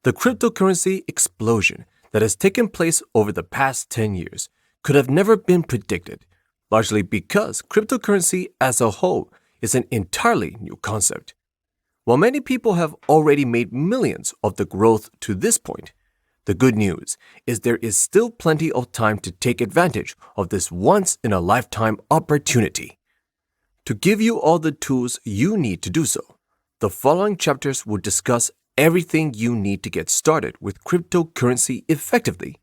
The cryptocurrency explosion that has taken place over the past 10 years could have never been predicted, largely because cryptocurrency as a whole is an entirely new concept. While many people have already made millions of the growth to this point, the good news is there is still plenty of time to take advantage of this once-in-a-lifetime opportunity. To give you all the tools you need to do so, the following chapters will discuss everything you need to get started with cryptocurrency effectively,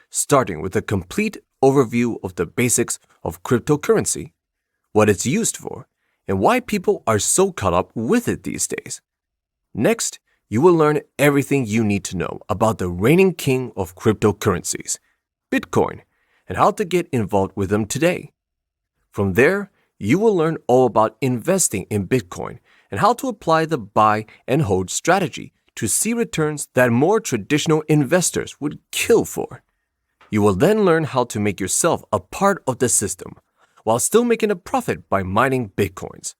starting with a complete overview of the basics of cryptocurrency, what it's used for, and why people are so caught up with it these days. Next, you will learn everything you need to know about the reigning king of cryptocurrencies, Bitcoin, and how to get involved with them today. From there, you will learn all about investing in Bitcoin and how to apply the buy and hold strategy to see returns that more traditional investors would kill for. You will then learn how to make yourself a part of the system while still making a profit by mining Bitcoins.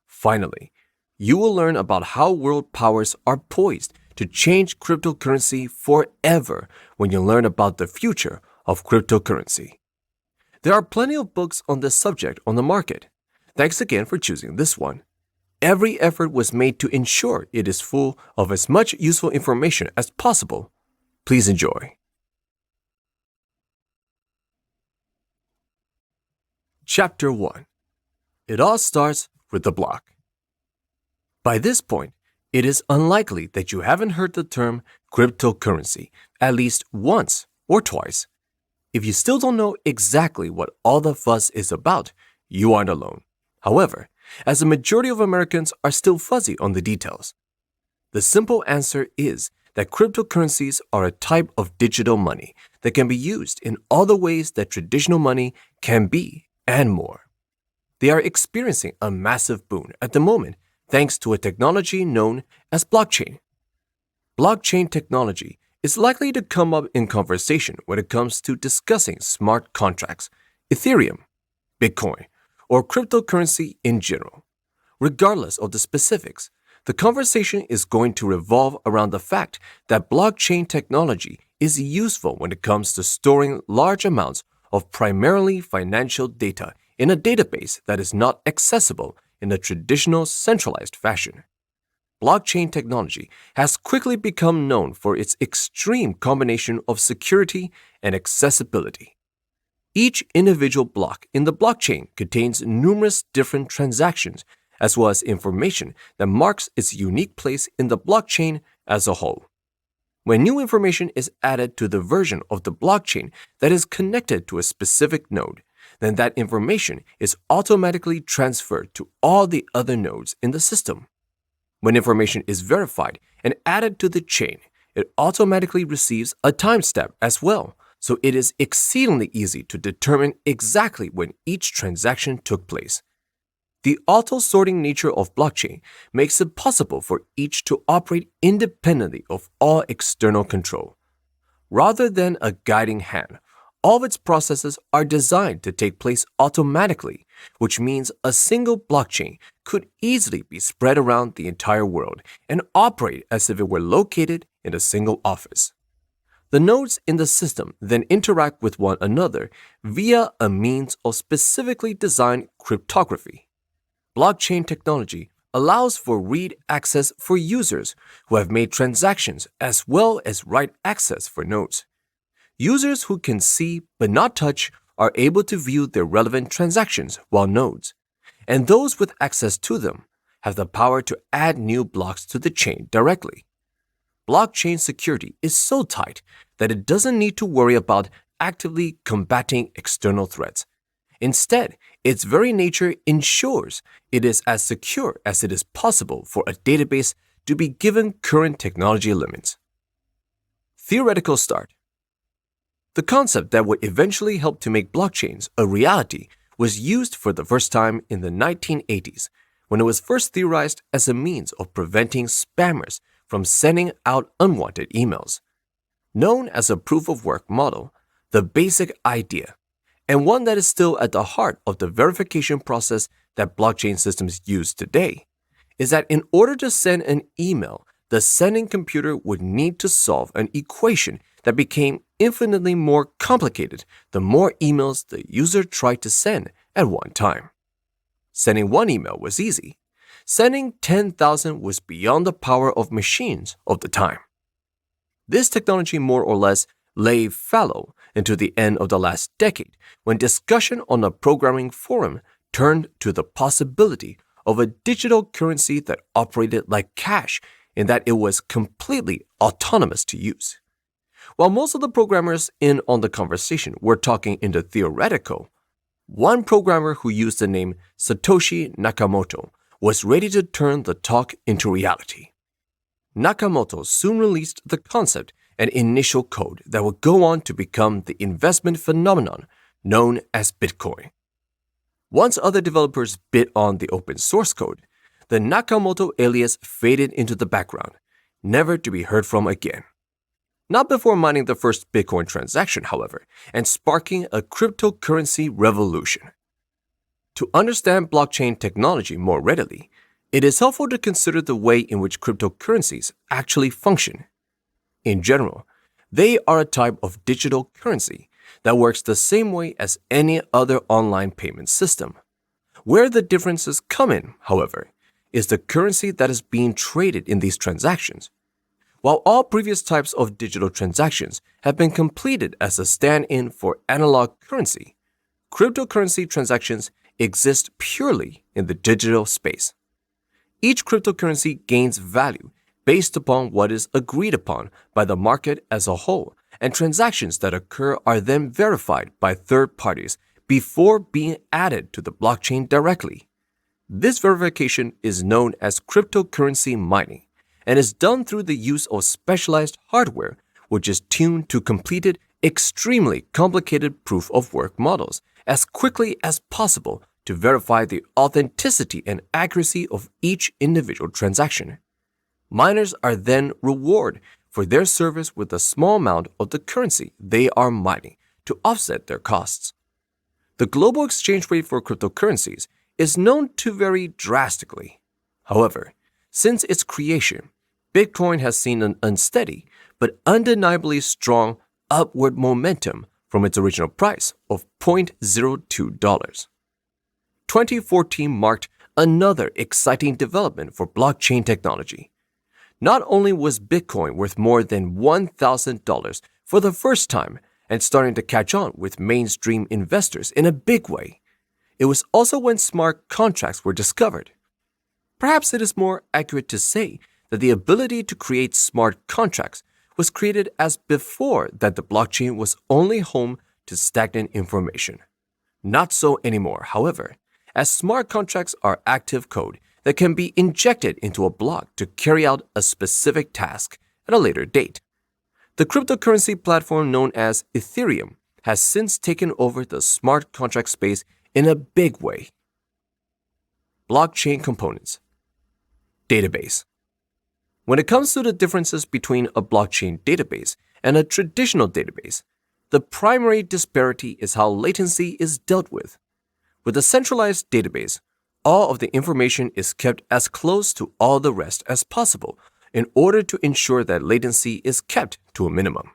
Finally, you will learn about how world powers are poised to change cryptocurrency forever when you learn about the future of cryptocurrency. There are plenty of books on this subject on the market. Thanks again for choosing this one. Every effort was made to ensure it is full of as much useful information as possible. Please enjoy. Chapter 1. It all starts with the block. By this point, it is unlikely that you haven't heard the term cryptocurrency at least once or twice. If you still don't know exactly what all the fuss is about, you aren't alone. However, as the majority of Americans are still fuzzy on the details, the simple answer is that cryptocurrencies are a type of digital money that can be used in all the ways that traditional money can be and more. They are experiencing a massive boom at the moment thanks to a technology known as blockchain. Blockchain technology is likely to come up in conversation when it comes to discussing smart contracts, Ethereum, Bitcoin, or cryptocurrency in general. Regardless of the specifics, the conversation is going to revolve around the fact that blockchain technology is useful when it comes to storing large amounts of primarily financial data in a database that is not accessible in a traditional centralized fashion. Blockchain technology has quickly become known for its extreme combination of security and accessibility. Each individual block in the blockchain contains numerous different transactions as well as information that marks its unique place in the blockchain as a whole. When new information is added to the version of the blockchain that is connected to a specific node, then that information is automatically transferred to all the other nodes in the system. When information is verified and added to the chain, it automatically receives a timestamp as well, so it is exceedingly easy to determine exactly when each transaction took place. The auto-sorting nature of blockchain makes it possible for each to operate independently of all external control. Rather than a guiding hand, all of its processes are designed to take place automatically, which means a single blockchain could easily be spread around the entire world and operate as if it were located in a single office. The nodes in the system then interact with one another via a means of specifically designed cryptography. Blockchain technology allows for read access for users who have made transactions as well as write access for nodes. Users who can see but not touch are able to view their relevant transactions while nodes, and those with access to them have the power to add new blocks to the chain directly. Blockchain security is so tight that it doesn't need to worry about actively combating external threats. Instead, its very nature ensures it is as secure as it is possible for a database to be given current technology limits. Theoretical start. The concept that would eventually help to make blockchains a reality was used for the first time in the 1980s when it was first theorized as a means of preventing spammers from sending out unwanted emails. Known as a proof-of-work model, the basic idea, and one that is still at the heart of the verification process that blockchain systems use today, is that in order to send an email the sending computer would need to solve an equation that became infinitely more complicated the more emails the user tried to send at one time. Sending one email was easy. Sending 10,000 was beyond the power of machines of the time. This technology more or less lay fallow into the end of the last decade when discussion on a programming forum turned to the possibility of a digital currency that operated like cash in that it was completely autonomous to use. While most of the programmers in on the conversation were talking in the theoretical, one programmer who used the name Satoshi Nakamoto was ready to turn the talk into reality. Nakamoto soon released the concept and initial code that would go on to become the investment phenomenon known as Bitcoin. Once other developers bit on the open source code, the Nakamoto alias faded into the background, never to be heard from again. Not before mining the first Bitcoin transaction, however, and sparking a cryptocurrency revolution. To understand blockchain technology more readily, it is helpful to consider the way in which cryptocurrencies actually function. In general, they are a type of digital currency that works the same way as any other online payment system. Where the differences come in, however, is the currency that is being traded in these transactions. While all previous types of digital transactions have been completed as a stand-in for analog currency, cryptocurrency transactions exist purely in the digital space. Each cryptocurrency gains value based upon what is agreed upon by the market as a whole, and transactions that occur are then verified by third parties before being added to the blockchain directly. This verification is known as cryptocurrency mining and is done through the use of specialized hardware which is tuned to completed extremely complicated proof-of-work models as quickly as possible to verify the authenticity and accuracy of each individual transaction. Miners are then rewarded for their service with a small amount of the currency they are mining to offset their costs. The global exchange rate for cryptocurrencies is known to vary drastically. However, since its creation, Bitcoin has seen an unsteady but undeniably strong upward momentum from its original price of $0.02. 2014 marked another exciting development for blockchain technology. Not only was Bitcoin worth more than $1,000 for the first time and starting to catch on with mainstream investors in a big way, it was also when smart contracts were discovered. Perhaps it is more accurate to say that the ability to create smart contracts was created as before that the blockchain was only home to stagnant information. Not so anymore, however, as smart contracts are active code that can be injected into a block to carry out a specific task at a later date. The cryptocurrency platform known as Ethereum has since taken over the smart contract space in a big way. Blockchain components. Database. When it comes to the differences between a blockchain database and a traditional database, the primary disparity is how latency is dealt with. With a centralized database, all of the information is kept as close to all the rest as possible in order to ensure that latency is kept to a minimum.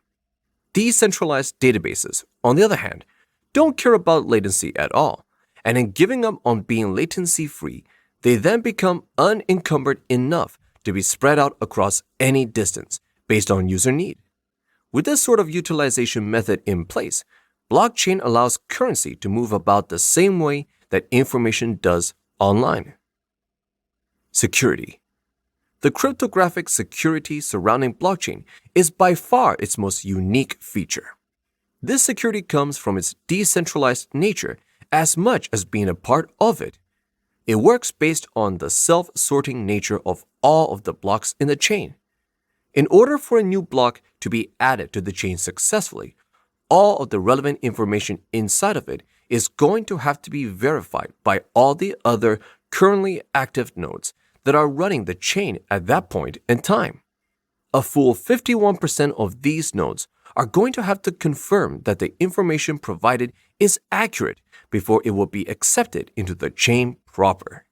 Decentralized databases, on the other hand, don't care about latency at all, and in giving up on being latency-free, they then become unencumbered enough to be spread out across any distance based on user need. With this sort of utilization method in place, blockchain allows currency to move about the same way that information does online. Security. The cryptographic security surrounding blockchain is by far its most unique feature. This security comes from its decentralized nature as much as being a part of it. It works based on the self-sorting nature of all of the blocks in the chain. In order for a new block to be added to the chain successfully, all of the relevant information inside of it is going to have to be verified by all the other currently active nodes that are running the chain at that point in time. A full 51% of these nodes are going to have to confirm that the information provided is accurate before it will be accepted into the chain proper.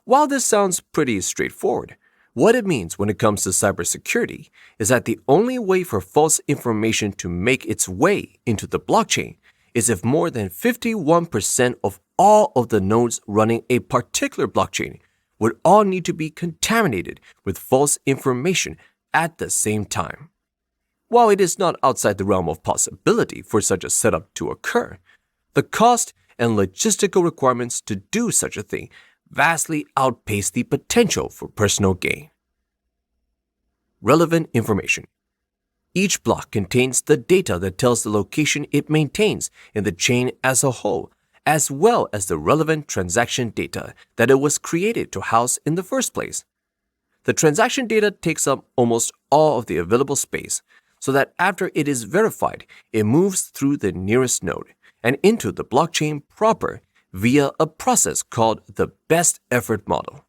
While this sounds pretty straightforward, What it means when it comes to cybersecurity is that the only way for false information to make its way into the blockchain is if more than 51% of all of the nodes running a particular blockchain would all need to be contaminated with false information at the same time. While it is not outside the realm of possibility for such a setup to occur, the cost and logistical requirements to do such a thing vastly outpace the potential for personal gain. Relevant information. Each block contains the data that tells the location it maintains in the chain as a whole, as well as the relevant transaction data that it was created to house in the first place. The transaction data takes up almost all of the available space, so that after it is verified, it moves through the nearest node and into the blockchain proper via a process called the best effort model.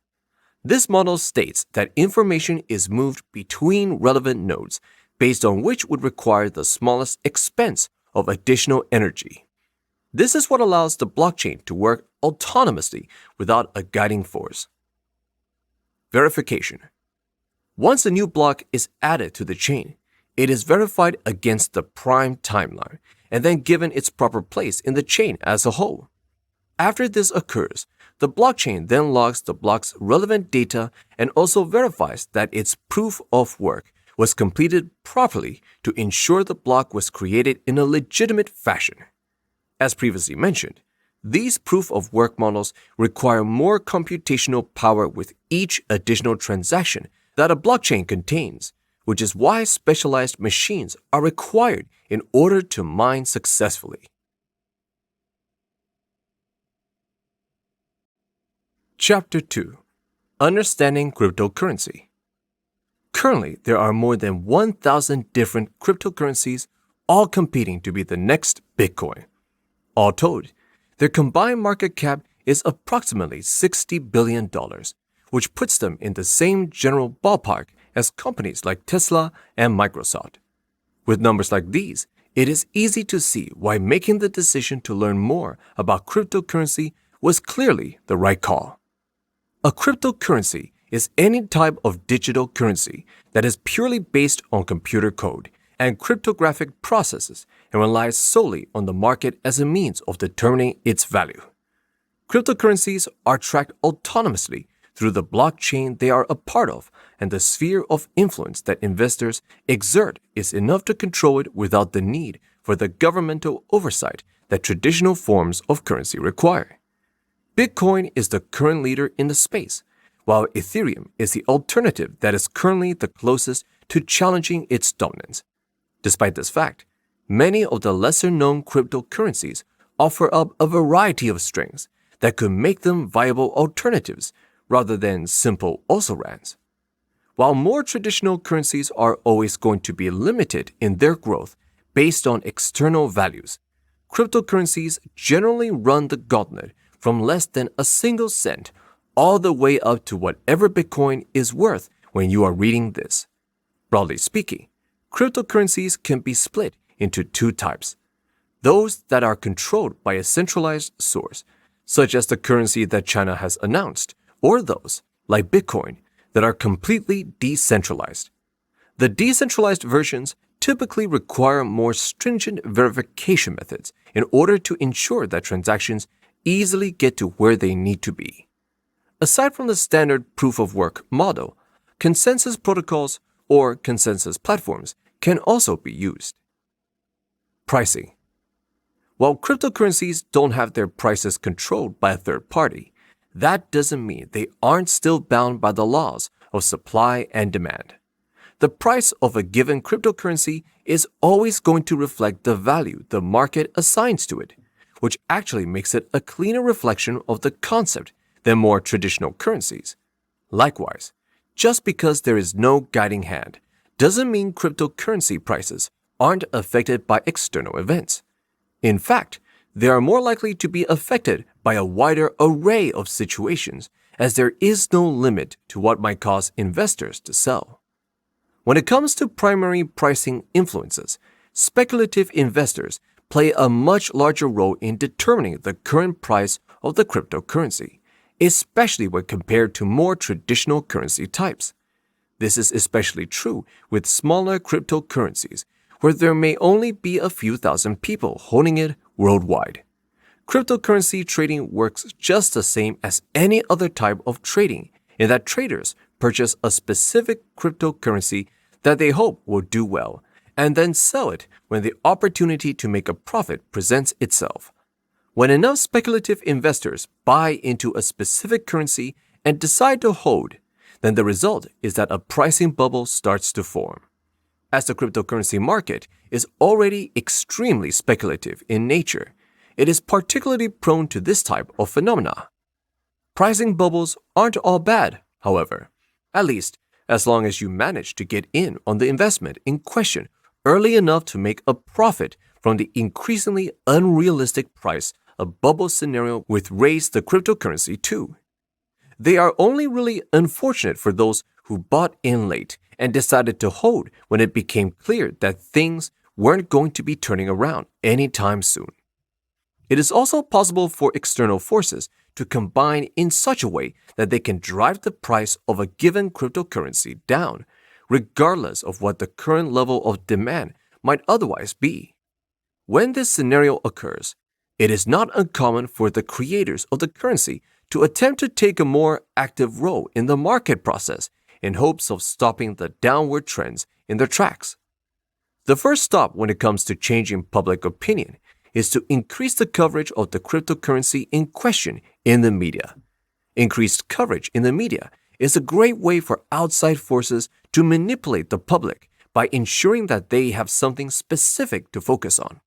This model states that information is moved between relevant nodes based on which would require the smallest expense of additional energy. This is what allows the blockchain to work autonomously without a guiding force. Verification. Once a new block is added to the chain, it is verified against the prime timeline and then given its proper place in the chain as a whole. After this occurs, the blockchain then logs the block's relevant data and also verifies that its proof of work was completed properly to ensure the block was created in a legitimate fashion. As previously mentioned, these proof of work models require more computational power with each additional transaction that a blockchain contains, which is why specialized machines are required in order to mine successfully. Chapter 2. Understanding Cryptocurrency. Currently, there are more than 1,000 different cryptocurrencies, all competing to be the next Bitcoin. All told, their combined market cap is approximately $60 billion, which puts them in the same general ballpark as companies like Tesla and Microsoft. With numbers like these, it is easy to see why making the decision to learn more about cryptocurrency was clearly the right call. A cryptocurrency is any type of digital currency that is purely based on computer code and cryptographic processes and relies solely on the market as a means of determining its value. Cryptocurrencies are tracked autonomously through the blockchain they are a part of, and the sphere of influence that investors exert is enough to control it without the need for the governmental oversight that traditional forms of currency require. Bitcoin is the current leader in the space, while Ethereum is the alternative that is currently the closest to challenging its dominance. Despite this fact, many of the lesser-known cryptocurrencies offer up a variety of strengths that could make them viable alternatives rather than simple also-rans. While more traditional currencies are always going to be limited in their growth based on external values, cryptocurrencies generally run the gauntlet from less than a single cent all the way up to whatever Bitcoin is worth when you are reading this. Broadly speaking, cryptocurrencies can be split into two types: those that are controlled by a centralized source, such as the currency that China has announced, or those, like Bitcoin, that are completely decentralized. The decentralized versions typically require more stringent verification methods in order to ensure that transactions easily get to where they need to be. Aside from the standard proof-of-work model, consensus protocols or consensus platforms can also be used. Pricing. While cryptocurrencies don't have their prices controlled by a third party, that doesn't mean they aren't still bound by the laws of supply and demand. The price of a given cryptocurrency is always going to reflect the value the market assigns to it, which actually makes it a cleaner reflection of the concept than more traditional currencies. Likewise, just because there is no guiding hand doesn't mean cryptocurrency prices aren't affected by external events. In fact, they are more likely to be affected by a wider array of situations, as there is no limit to what might cause investors to sell. When it comes to primary pricing influences, speculative investors play a much larger role in determining the current price of the cryptocurrency, especially when compared to more traditional currency types. This is especially true with smaller cryptocurrencies, where there may only be a few thousand people holding it worldwide. Cryptocurrency trading works just the same as any other type of trading, in that traders purchase a specific cryptocurrency that they hope will do well, and then sell it when the opportunity to make a profit presents itself. When enough speculative investors buy into a specific currency and decide to hold, then the result is that a pricing bubble starts to form. As the cryptocurrency market is already extremely speculative in nature, it is particularly prone to this type of phenomena. Pricing bubbles aren't all bad, however, at least as long as you manage to get in on the investment in question early enough to make a profit from the increasingly unrealistic price a bubble scenario would raise the cryptocurrency to. They are only really unfortunate for those who bought in late and decided to hold when it became clear that things weren't going to be turning around anytime soon. It is also possible for external forces to combine in such a way that they can drive the price of a given cryptocurrency down, regardless of what the current level of demand might otherwise be. When this scenario occurs, it is not uncommon for the creators of the currency to attempt to take a more active role in the market process in hopes of stopping the downward trends in their tracks. The first stop when it comes to changing public opinion is to increase the coverage of the cryptocurrency in question in the media. Increased coverage in the media is a great way for outside forces to manipulate the public by ensuring that they have something specific to focus on.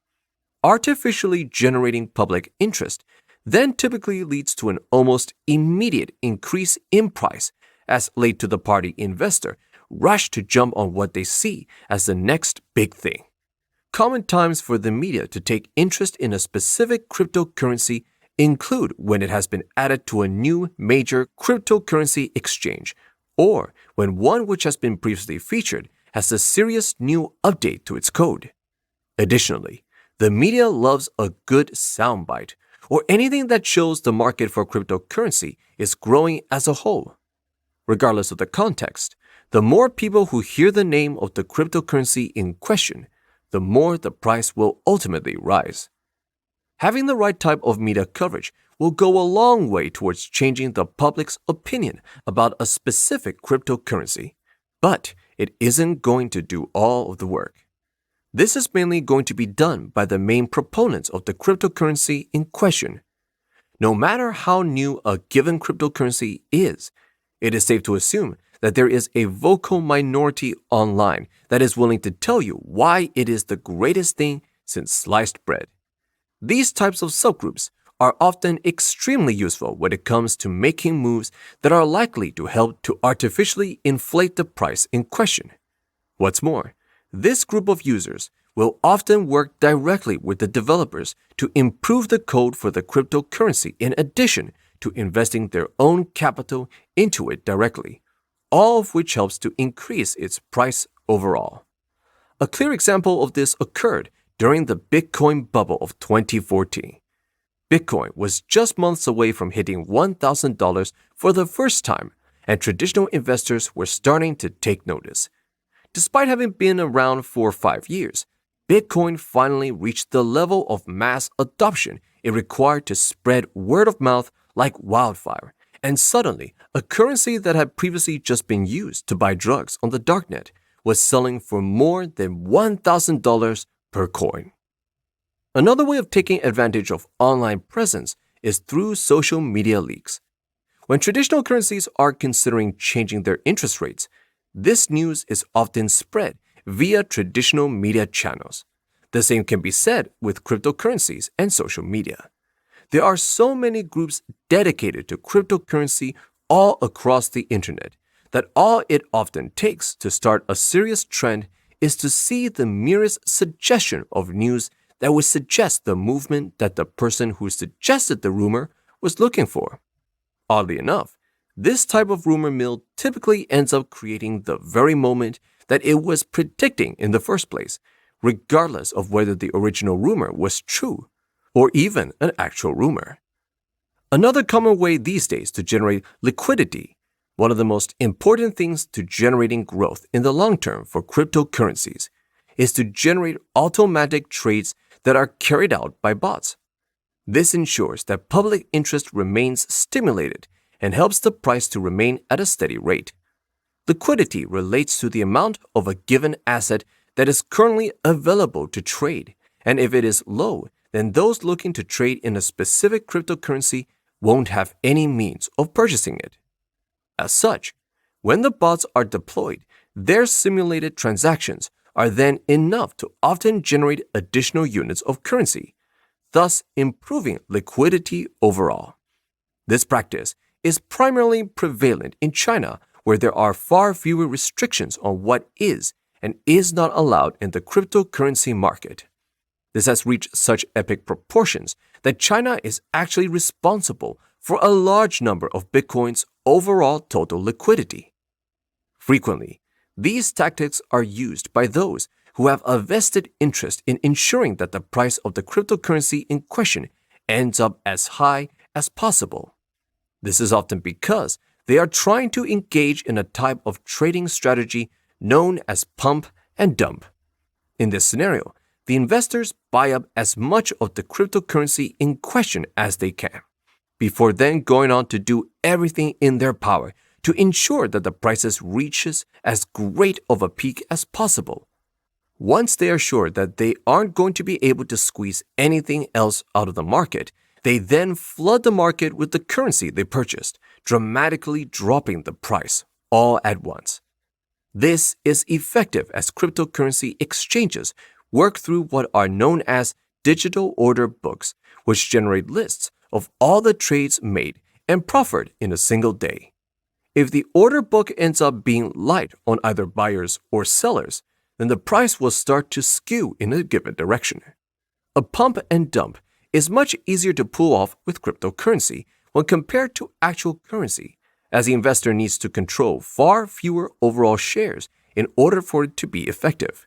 Artificially generating public interest then typically leads to an almost immediate increase in price as late-to-the-party investors rush to jump on what they see as the next big thing. Common times for the media to take interest in a specific cryptocurrency include when it has been added to a new major cryptocurrency exchange, or when one which has been previously featured has a serious new update to its code. Additionally, the media loves a good soundbite, or anything that shows the market for cryptocurrency is growing as a whole. Regardless of the context, the more people who hear the name of the cryptocurrency in question, the more the price will ultimately rise. Having the right type of media coverage will go a long way towards changing the public's opinion about a specific cryptocurrency, but it isn't going to do all of the work. This is mainly going to be done by the main proponents of the cryptocurrency in question. No matter how new a given cryptocurrency is, it is safe to assume that there is a vocal minority online that is willing to tell you why it is the greatest thing since sliced bread. These types of subgroups are often extremely useful when it comes to making moves that are likely to help to artificially inflate the price in question. What's more, this group of users will often work directly with the developers to improve the code for the cryptocurrency in addition to investing their own capital into it directly, all of which helps to increase its price overall. A clear example of this occurred during the Bitcoin bubble of 2014. Bitcoin was just months away from hitting $1,000 for the first time, and traditional investors were starting to take notice. Despite having been around for 5 years, Bitcoin finally reached the level of mass adoption it required to spread word of mouth like wildfire, and suddenly, a currency that had previously just been used to buy drugs on the darknet was selling for more than $1,000 per coin. Another way of taking advantage of online presence is through social media leaks. When traditional currencies are considering changing their interest rates, this news is often spread via traditional media channels. The same can be said with cryptocurrencies and social media. There are so many groups dedicated to cryptocurrency all across the internet that all it often takes to start a serious trend is to see the merest suggestion of news that would suggest the movement that the person who suggested the rumor was looking for. Oddly enough, this type of rumor mill typically ends up creating the very moment that it was predicting in the first place, regardless of whether the original rumor was true or even an actual rumor. Another common way these days to generate liquidity One of the most important things to generating growth in the long term for cryptocurrencies is to generate automatic trades that are carried out by bots. This ensures that public interest remains stimulated and helps the price to remain at a steady rate. Liquidity relates to the amount of a given asset that is currently available to trade, and if it is low, then those looking to trade in a specific cryptocurrency won't have any means of purchasing it. As such, when the bots are deployed, their simulated transactions are then enough to often generate additional units of currency, thus improving liquidity overall. This practice is primarily prevalent in China, where there are far fewer restrictions on what is and is not allowed in the cryptocurrency market. This has reached such epic proportions that China is actually responsible for a large number of Bitcoin's overall total liquidity. Frequently, these tactics are used by those who have a vested interest in ensuring that the price of the cryptocurrency in question ends up as high as possible. This is often because they are trying to engage in a type of trading strategy known as pump and dump. In this scenario, the investors buy up as much of the cryptocurrency in question as they can, before then going on to do everything in their power to ensure that the prices reaches as great of a peak as possible. Once they are sure that they aren't going to be able to squeeze anything else out of the market, they then flood the market with the currency they purchased, dramatically dropping the price all at once. This is effective as cryptocurrency exchanges work through what are known as digital order books, which generate lists of all the trades made and proffered in a single day. If the order book ends up being light on either buyers or sellers, then the price will start to skew in a given direction. A pump and dump is much easier to pull off with cryptocurrency when compared to actual currency, as the investor needs to control far fewer overall shares in order for it to be effective.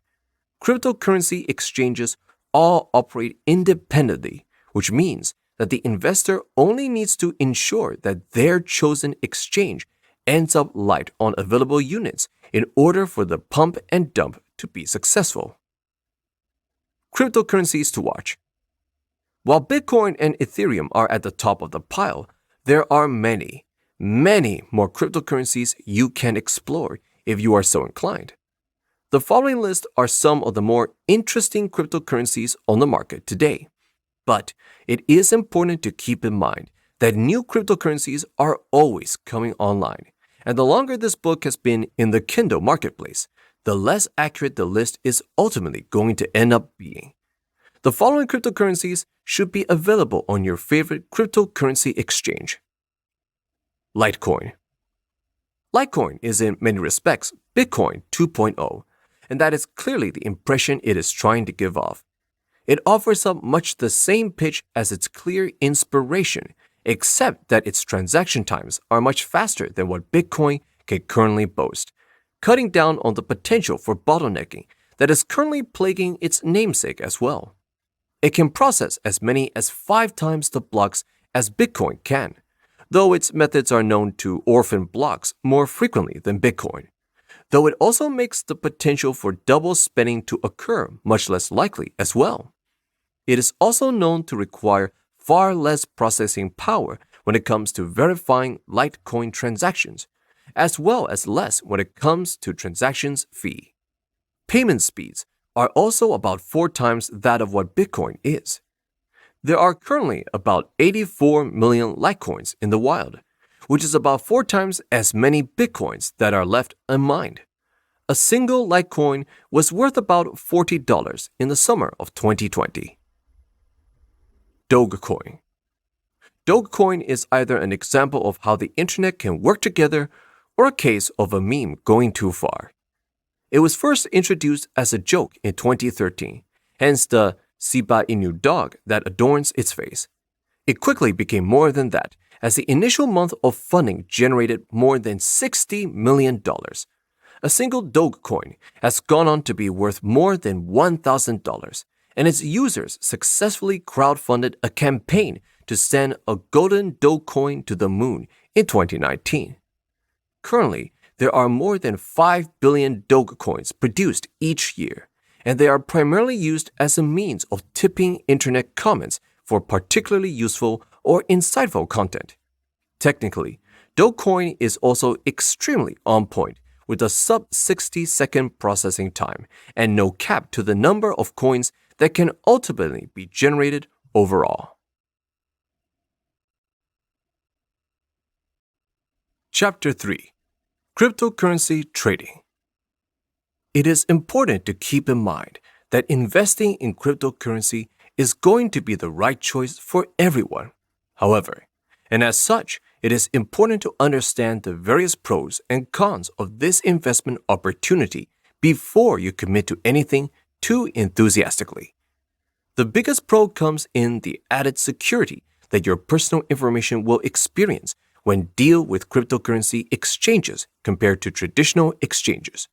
Cryptocurrency exchanges all operate independently, which means that the investor only needs to ensure that their chosen exchange ends up light on available units in order for the pump and dump to be successful. Cryptocurrencies to watch. While Bitcoin and Ethereum are at the top of the pile, there are many more cryptocurrencies you can explore if you are so inclined. The following list are some of the more interesting cryptocurrencies on the market today. But it is important to keep in mind that new cryptocurrencies are always coming online, and the longer this book has been in the Kindle marketplace, the less accurate the list is ultimately going to end up being. The following cryptocurrencies should be available on your favorite cryptocurrency exchange. Litecoin. Litecoin is in many respects Bitcoin 2.0, and that is clearly the impression it is trying to give off. It offers up much the same pitch as its clear inspiration, except that its transaction times are much faster than what Bitcoin can currently boast, cutting down on the potential for bottlenecking that is currently plaguing its namesake as well. It can process as many as 5 times the blocks as Bitcoin can, though its methods are known to orphan blocks more frequently than Bitcoin, though it also makes the potential for double spending to occur much less likely as well. It is also known to require far less processing power when it comes to verifying Litecoin transactions, as well as less when it comes to transactions fee. Payment speeds are also about 4 times that of what Bitcoin is. There are currently about 84 million Litecoins in the wild, which is about 4 times as many Bitcoins that are left unmined. A single Litecoin was worth about $40 in the summer of 2020. Dogecoin. Dogecoin is either an example of how the internet can work together or a case of a meme going too far. It was first introduced as a joke in 2013, hence the Shiba Inu dog that adorns its face. It quickly became more than that, as the initial month of funding generated more than $60 million. A single Dogecoin has gone on to be worth more than $1,000, and its users successfully crowdfunded a campaign to send a golden Dogecoin to the moon in 2019. Currently, there are more than 5 billion Dogecoins produced each year, and they are primarily used as a means of tipping internet comments for particularly useful or insightful content. Technically, Dogecoin is also extremely on point with a sub 60-second processing time and no cap to the number of coins that can ultimately be generated overall. Chapter 3: Cryptocurrency Trading. It is important to keep in mind that investing in cryptocurrency is going to be the right choice for everyone. However, and as such, it is important to understand the various pros and cons of this investment opportunity before you commit to anything too enthusiastically. The biggest pro comes in the added security that your personal information will experience when deal with cryptocurrency exchanges compared to traditional exchanges.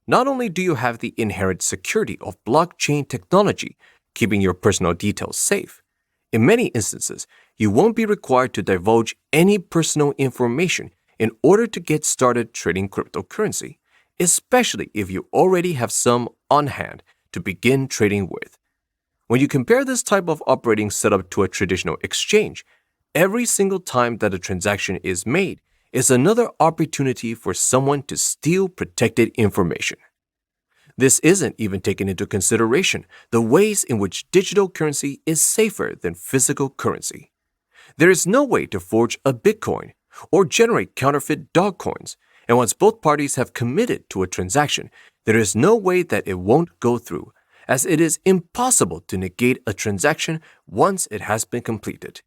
Not only do you have the inherent security of blockchain technology, keeping your personal details safe, in many instances, you won't be required to divulge any personal information in order to get started trading cryptocurrency, especially if you already have some on hand to begin trading with. When you compare this type of operating setup to a traditional exchange, every single time that a transaction is made is another opportunity for someone to steal protected information. This isn't even taking into consideration the ways in which digital currency is safer than physical currency. There is no way to forge a Bitcoin or generate counterfeit dog coins, and once both parties have committed to a transaction, there is no way that it won't go through, as it is impossible to negate a transaction once it has been completed.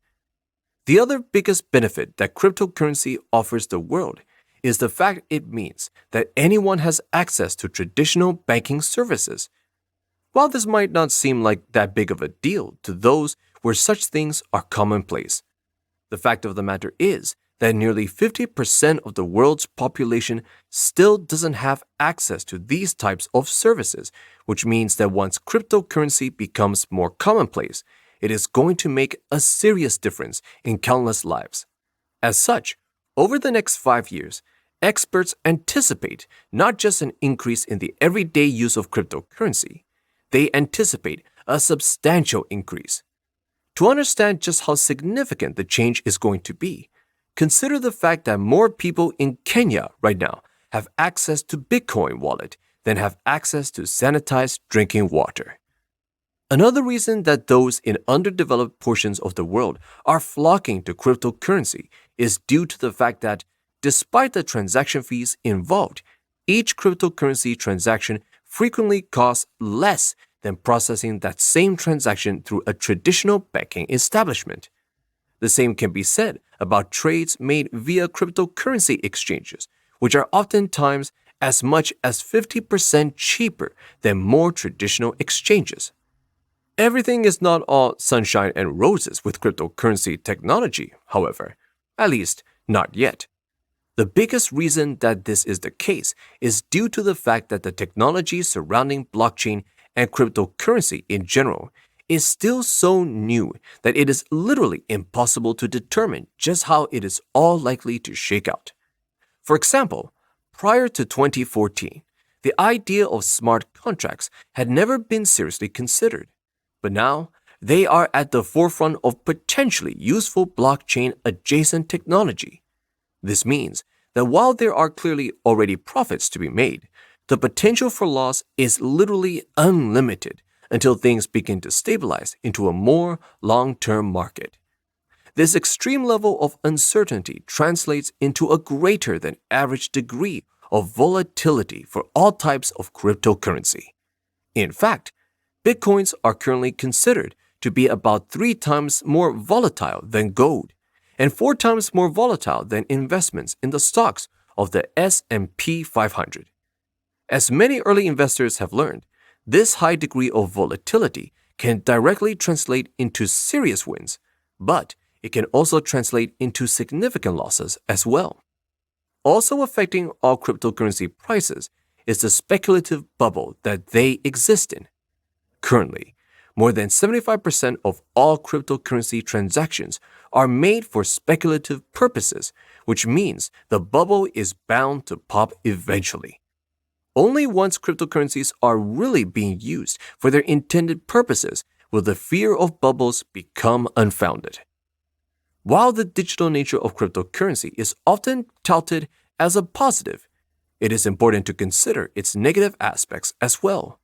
The other biggest benefit that cryptocurrency offers the world is the fact it means that anyone has access to traditional banking services. While this might not seem like that big of a deal to those where such things are commonplace, the fact of the matter is that nearly 50% of the world's population still doesn't have access to these types of services, which means that once cryptocurrency becomes more commonplace, it is going to make a serious difference in countless lives. As such, over the next 5 years, experts anticipate not just an increase in the everyday use of cryptocurrency, they anticipate a substantial increase. To understand just how significant the change is going to be, consider the fact that more people in Kenya right now have access to Bitcoin wallet than have access to sanitized drinking water. Another reason that those in underdeveloped portions of the world are flocking to cryptocurrency is due to the fact that, despite the transaction fees involved, each cryptocurrency transaction frequently costs less than processing that same transaction through a traditional banking establishment. The same can be said about trades made via cryptocurrency exchanges, which are oftentimes as much as 50% cheaper than more traditional exchanges. Everything is not all sunshine and roses with cryptocurrency technology, however, at least not yet. The biggest reason that this is the case is due to the fact that the technology surrounding blockchain and cryptocurrency in general is still so new that it is literally impossible to determine just how it is all likely to shake out. For example, prior to 2014, the idea of smart contracts had never been seriously considered. But now, they are at the forefront of potentially useful blockchain-adjacent technology. This means that while there are clearly already profits to be made, the potential for loss is literally unlimited until things begin to stabilize into a more long-term market. This extreme level of uncertainty translates into a greater than average degree of volatility for all types of cryptocurrency. In fact, Bitcoins are currently considered to be about 3 times more volatile than gold and 4 times more volatile than investments in the stocks of the S&P 500. As many early investors have learned, this high degree of volatility can directly translate into serious wins, but it can also translate into significant losses as well. Also affecting all cryptocurrency prices is the speculative bubble that they exist in. Currently, more than 75% of all cryptocurrency transactions are made for speculative purposes, which means the bubble is bound to pop eventually. Only once cryptocurrencies are really being used for their intended purposes will the fear of bubbles become unfounded. While the digital nature of cryptocurrency is often touted as a positive, it is important to consider its negative aspects as well.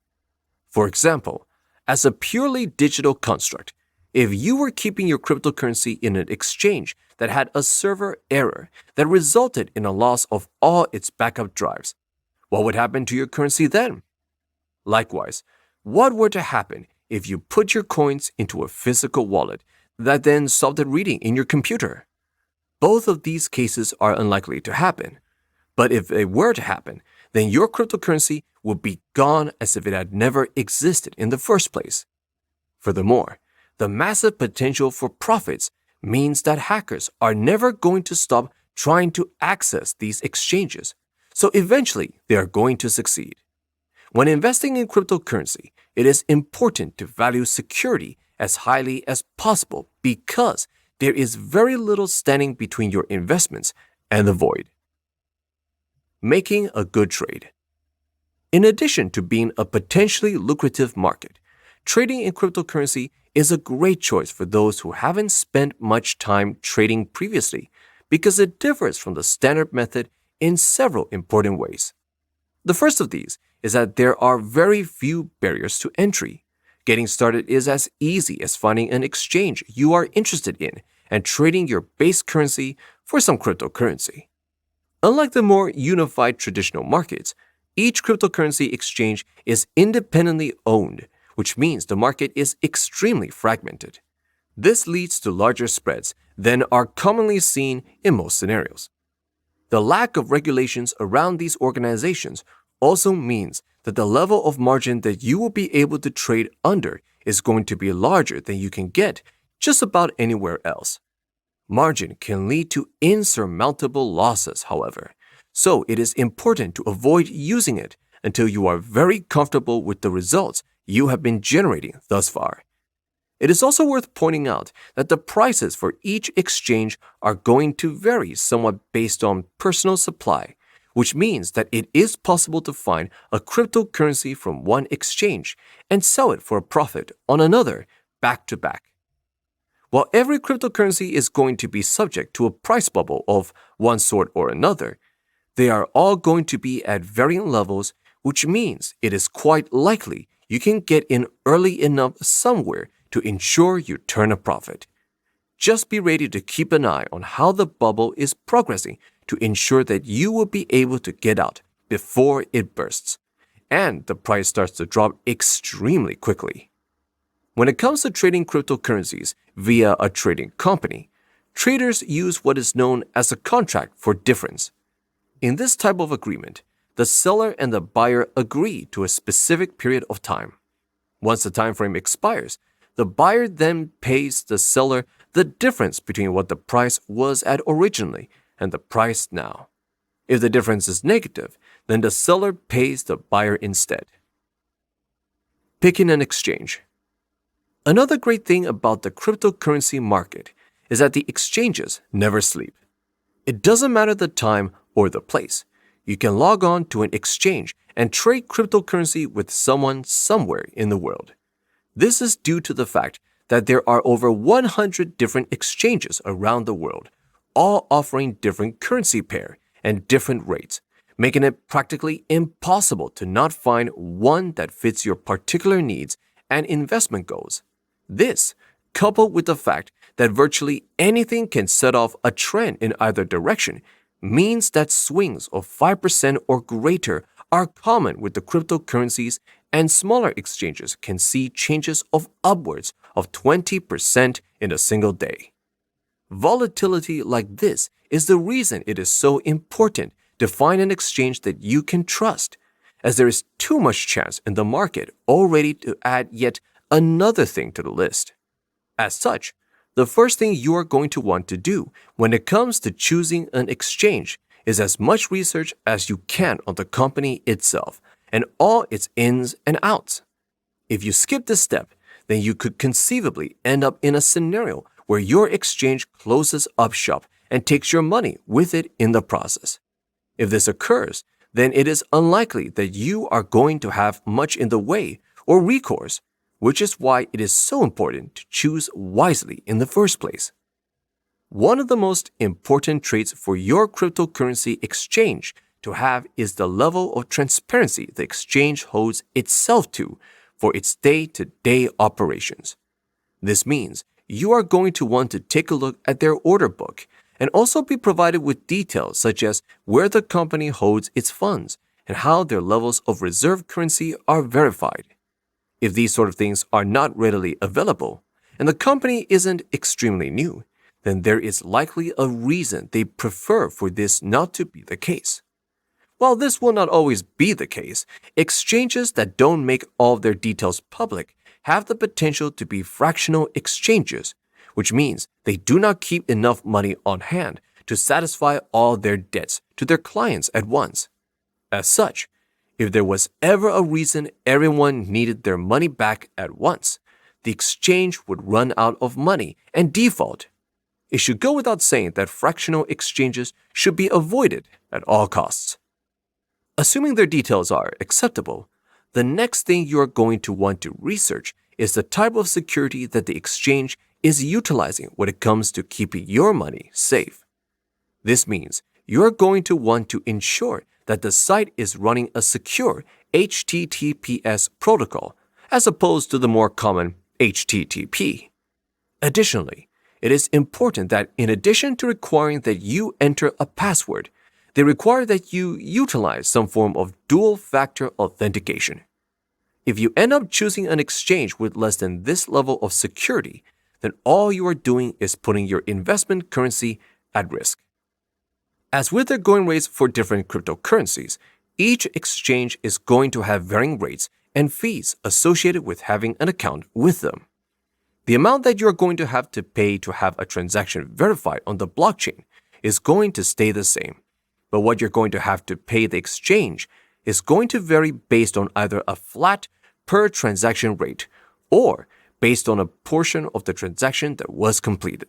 For example, as a purely digital construct, if you were keeping your cryptocurrency in an exchange that had a server error that resulted in a loss of all its backup drives, what would happen to your currency then? Likewise, what were to happen if you put your coins into a physical wallet that then stopped reading in your computer? Both of these cases are unlikely to happen. But if they were to happen, then your cryptocurrency would be gone as if it had never existed in the first place. Furthermore, the massive potential for profits means that hackers are never going to stop trying to access these exchanges, so eventually they are going to succeed. When investing in cryptocurrency, it is important to value security as highly as possible because there is very little standing between your investments and the void. Making a good trade. In addition to being a potentially lucrative market, trading in cryptocurrency is a great choice for those who haven't spent much time trading previously because it differs from the standard method in several important ways. The first of these is that there are very few barriers to entry. Getting started is as easy as finding an exchange you are interested in and trading your base currency for some cryptocurrency. Unlike the more unified traditional markets, each cryptocurrency exchange is independently owned, which means the market is extremely fragmented. This leads to larger spreads than are commonly seen in most scenarios. The lack of regulations around these organizations also means that the level of margin that you will be able to trade under is going to be larger than you can get just about anywhere else. Margin can lead to insurmountable losses, however, so it is important to avoid using it until you are very comfortable with the results you have been generating thus far. It is also worth pointing out that the prices for each exchange are going to vary somewhat based on personal supply, which means that it is possible to find a cryptocurrency from one exchange and sell it for a profit on another back to back. While every cryptocurrency is going to be subject to a price bubble of one sort or another, they are all going to be at varying levels, which means it is quite likely you can get in early enough somewhere to ensure you turn a profit. Just be ready to keep an eye on how the bubble is progressing to ensure that you will be able to get out before it bursts, and the price starts to drop extremely quickly. When it comes to trading cryptocurrencies via a trading company, traders use what is known as a contract for difference. In this type of agreement, the seller and the buyer agree to a specific period of time. Once the time frame expires, the buyer then pays the seller the difference between what the price was at originally and the price now. If the difference is negative, then the seller pays the buyer instead. Picking an exchange. Another great thing about the cryptocurrency market is that the exchanges never sleep. It doesn't matter the time or the place. You can log on to an exchange and trade cryptocurrency with someone somewhere in the world. This is due to the fact that there are over 100 different exchanges around the world, all offering different currency pair and different rates, making it practically impossible to not find one that fits your particular needs and investment goals. This, coupled with the fact that virtually anything can set off a trend in either direction, means that swings of 5% or greater are common with the cryptocurrencies, and smaller exchanges can see changes of upwards of 20% in a single day. Volatility like this is the reason it is so important to find an exchange that you can trust, as there is too much chance in the market already to add yet another thing to the list. As such, the first thing you are going to want to do when it comes to choosing an exchange is as much research as you can on the company itself and all its ins and outs. If you skip this step, then you could conceivably end up in a scenario where your exchange closes up shop and takes your money with it in the process. If this occurs, then it is unlikely that you are going to have much in the way or recourse, which is why it is so important to choose wisely in the first place. One of the most important traits for your cryptocurrency exchange to have is the level of transparency the exchange holds itself to for its day-to-day operations. This means you are going to want to take a look at their order book and also be provided with details such as where the company holds its funds and how their levels of reserve currency are verified. If these sort of things are not readily available and the company isn't extremely new, then there is likely a reason they prefer for this not to be the case. While this will not always be the case, exchanges that don't make all of their details public have the potential to be fractional exchanges, which means they do not keep enough money on hand to satisfy all their debts to their clients at once. As such, if there was ever a reason everyone needed their money back at once, the exchange would run out of money and default. It should go without saying that fractional exchanges should be avoided at all costs. Assuming their details are acceptable, the next thing you are going to want to research is the type of security that the exchange is utilizing when it comes to keeping your money safe. This means you are going to want to ensure that the site is running a secure HTTPS protocol as opposed to the more common HTTP. Additionally, it is important that in addition to requiring that you enter a password, they require that you utilize some form of dual-factor authentication. If you end up choosing an exchange with less than this level of security, then all you are doing is putting your investment currency at risk. As with the going rates for different cryptocurrencies, each exchange is going to have varying rates and fees associated with having an account with them. The amount that you're going to have to pay to have a transaction verified on the blockchain is going to stay the same, but what you're going to have to pay the exchange is going to vary based on either a flat per transaction rate or based on a portion of the transaction that was completed.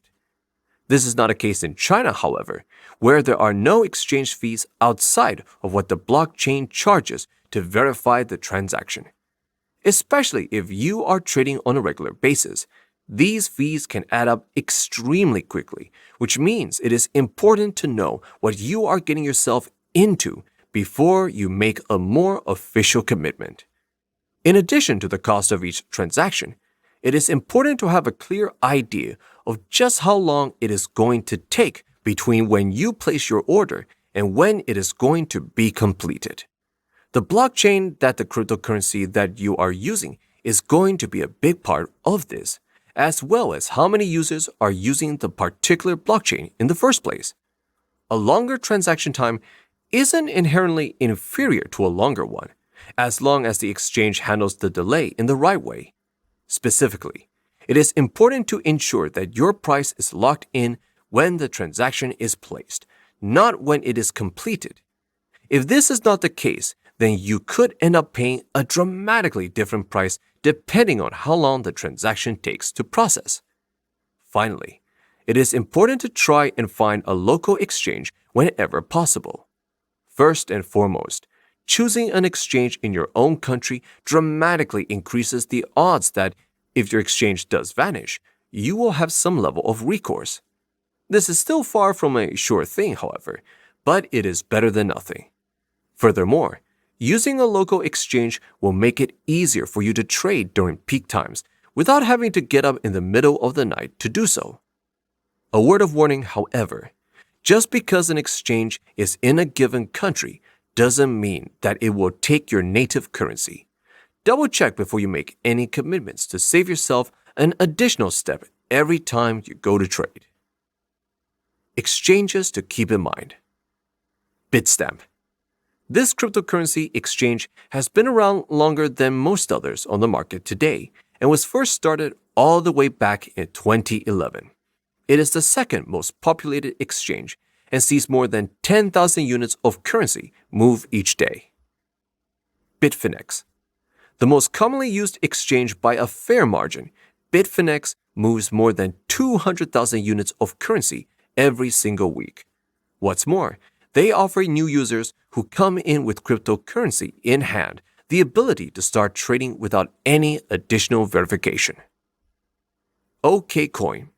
This is not a case in China, however, where there are no exchange fees outside of what the blockchain charges to verify the transaction. Especially if you are trading on a regular basis, these fees can add up extremely quickly, which means it is important to know what you are getting yourself into before you make a more official commitment. In addition to the cost of each transaction, it is important to have a clear idea of just how long it is going to take between when you place your order and when it is going to be completed. The blockchain that the cryptocurrency that you are using is going to be a big part of this, as well as how many users are using the particular blockchain in the first place. A longer transaction time isn't inherently inferior to a longer one, as long as the exchange handles the delay in the right way. Specifically, it is important to ensure that your price is locked in when the transaction is placed, not when it is completed. If this is not the case, then you could end up paying a dramatically different price depending on how long the transaction takes to process. Finally, it is important to try and find a local exchange whenever possible. First and foremost, choosing an exchange in your own country dramatically increases the odds that, if your exchange does vanish, you will have some level of recourse. This is still far from a sure thing, however, but it is better than nothing. Furthermore, using a local exchange will make it easier for you to trade during peak times without having to get up in the middle of the night to do so. A word of warning, however, just because an exchange is in a given country doesn't mean that it will take your native currency. Double check before you make any commitments to save yourself an additional step every time you go to trade. Exchanges to keep in mind. Bitstamp. This cryptocurrency exchange has been around longer than most others on the market today and was first started all the way back in 2011. It is the second most populated exchange and sees more than 10,000 units of currency move each day. Bitfinex. The most commonly used exchange by a fair margin, Bitfinex moves more than 200,000 units of currency every single week. What's more, they offer new users who come in with cryptocurrency in hand the ability to start trading without any additional verification. OKCoin.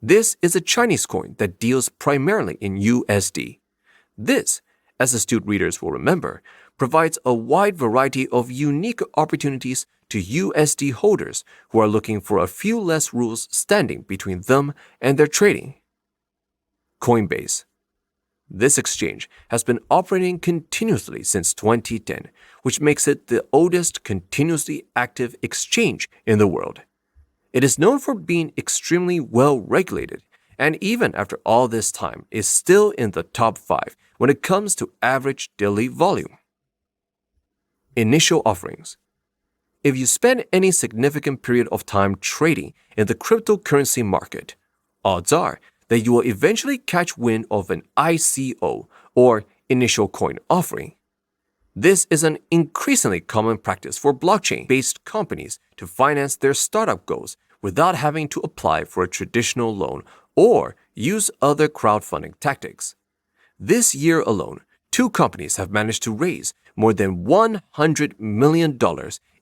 This is a Chinese coin that deals primarily in USD. This, as astute readers will remember, provides a wide variety of unique opportunities to USD holders who are looking for a few less rules standing between them and their trading. Coinbase. This exchange has been operating continuously since 2010, which makes it the oldest continuously active exchange in the world. It is known for being extremely well regulated, and even after all this time is still in the top 5 when it comes to average daily volume. Initial offerings. If you spend any significant period of time trading in the cryptocurrency market, odds are that you will eventually catch wind of an ICO, or initial coin offering. This is an increasingly common practice for blockchain-based companies to finance their startup goals without having to apply for a traditional loan or use other crowdfunding tactics. This year alone, 2 companies have managed to raise more than $100 million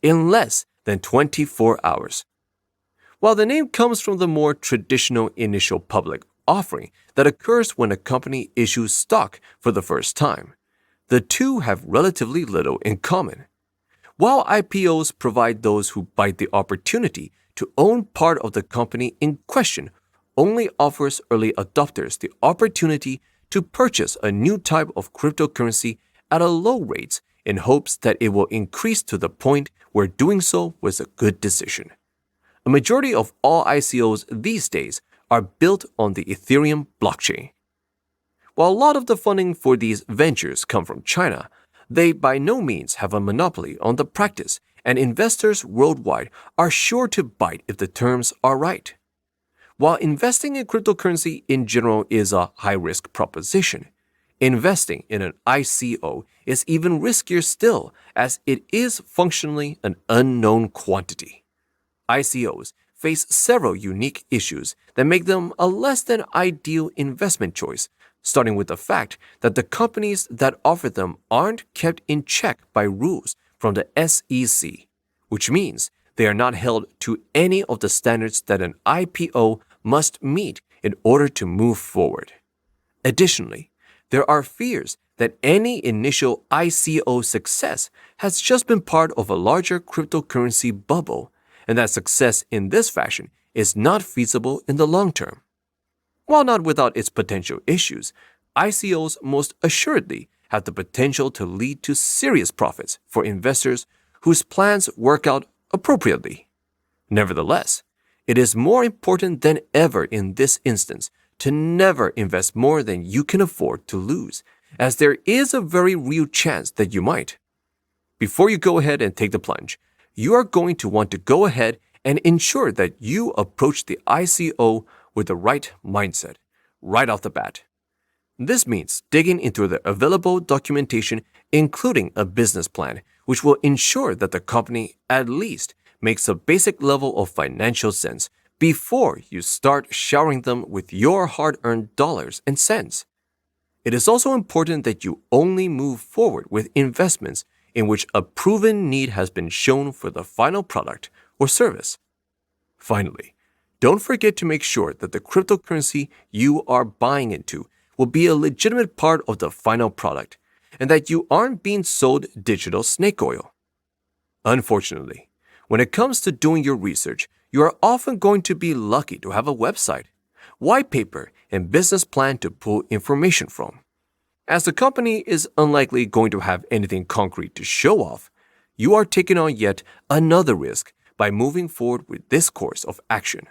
in less than 24 hours. While the name comes from the more traditional initial public offering that occurs when a company issues stock for the first time, the two have relatively little in common. While IPOs provide those who bite the opportunity to own part of the company in question, only offers early adopters the opportunity to purchase a new type of cryptocurrency at a low rate in hopes that it will increase to the point where doing so was a good decision. A majority of all ICOs these days are built on the Ethereum blockchain. While a lot of the funding for these ventures come from China, they by no means have a monopoly on the practice, and investors worldwide are sure to bite if the terms are right. While investing in cryptocurrency in general is a high-risk proposition, investing in an ICO is even riskier still, as it is functionally an unknown quantity. ICOs face several unique issues that make them a less than ideal investment choice, starting with the fact that the companies that offer them aren't kept in check by rules from the SEC, which means they are not held to any of the standards that an IPO must meet in order to move forward. Additionally, there are fears that any initial ICO success has just been part of a larger cryptocurrency bubble, and that success in this fashion is not feasible in the long term. While not without its potential issues, ICOs most assuredly have the potential to lead to serious profits for investors whose plans work out appropriately. Nevertheless, it is more important than ever in this instance to never invest more than you can afford to lose, as there is a very real chance that you might. Before you go ahead and take the plunge, you are going to want to go ahead and ensure that you approach the ICO with the right mindset right off the bat. This means digging into the available documentation, including a business plan, which will ensure that the company at least makes a basic level of financial sense before you start showering them with your hard-earned dollars and cents. It is also important that you only move forward with investments in which a proven need has been shown for the final product or service. Finally, don't forget to make sure that the cryptocurrency you are buying into will be a legitimate part of the final product, and that you aren't being sold digital snake oil. Unfortunately, when it comes to doing your research, you are often going to be lucky to have a website, white paper, and business plan to pull information from. As the company is unlikely going to have anything concrete to show off, you are taking on yet another risk by moving forward with this course of action.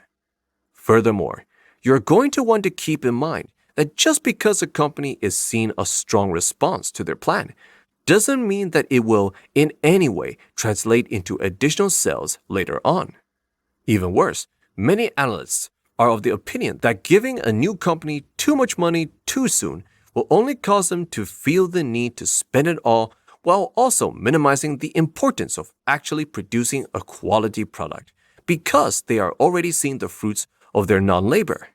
Furthermore, you're going to want to keep in mind that just because a company is seeing a strong response to their plan doesn't mean that it will in any way translate into additional sales later on. Even worse, many analysts are of the opinion that giving a new company too much money too soon will only cause them to feel the need to spend it all while also minimizing the importance of actually producing a quality product because they are already seeing the fruits of their non-labor.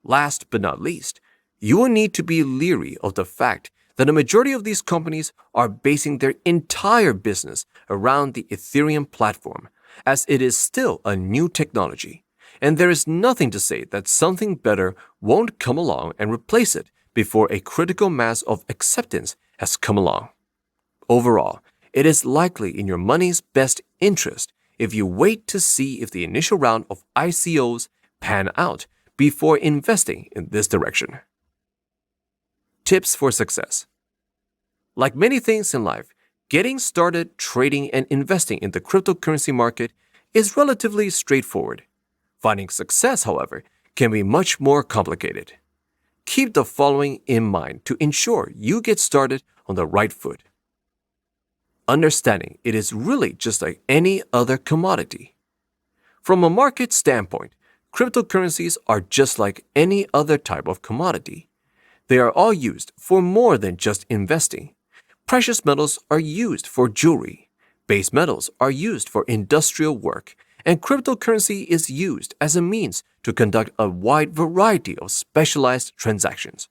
Last but not least, you will need to be leery of the fact that a majority of these companies are basing their entire business around the Ethereum platform, as it is still a new technology, and there is nothing to say that something better won't come along and replace it before a critical mass of acceptance has come along. Overall, it is likely in your money's best interest if you wait to see if the initial round of ICOs pan out before investing in this direction. Tips for success. Like many things in life, getting started trading and investing in the cryptocurrency market is relatively straightforward. Finding success, however, can be much more complicated. Keep the following in mind to ensure you get started on the right foot. Understanding it is really just like any other commodity. From a market standpoint, cryptocurrencies are just like any other type of commodity. They are all used for more than just investing. Precious metals are used for jewelry, base metals are used for industrial work, and cryptocurrency is used as a means to conduct a wide variety of specialized transactions.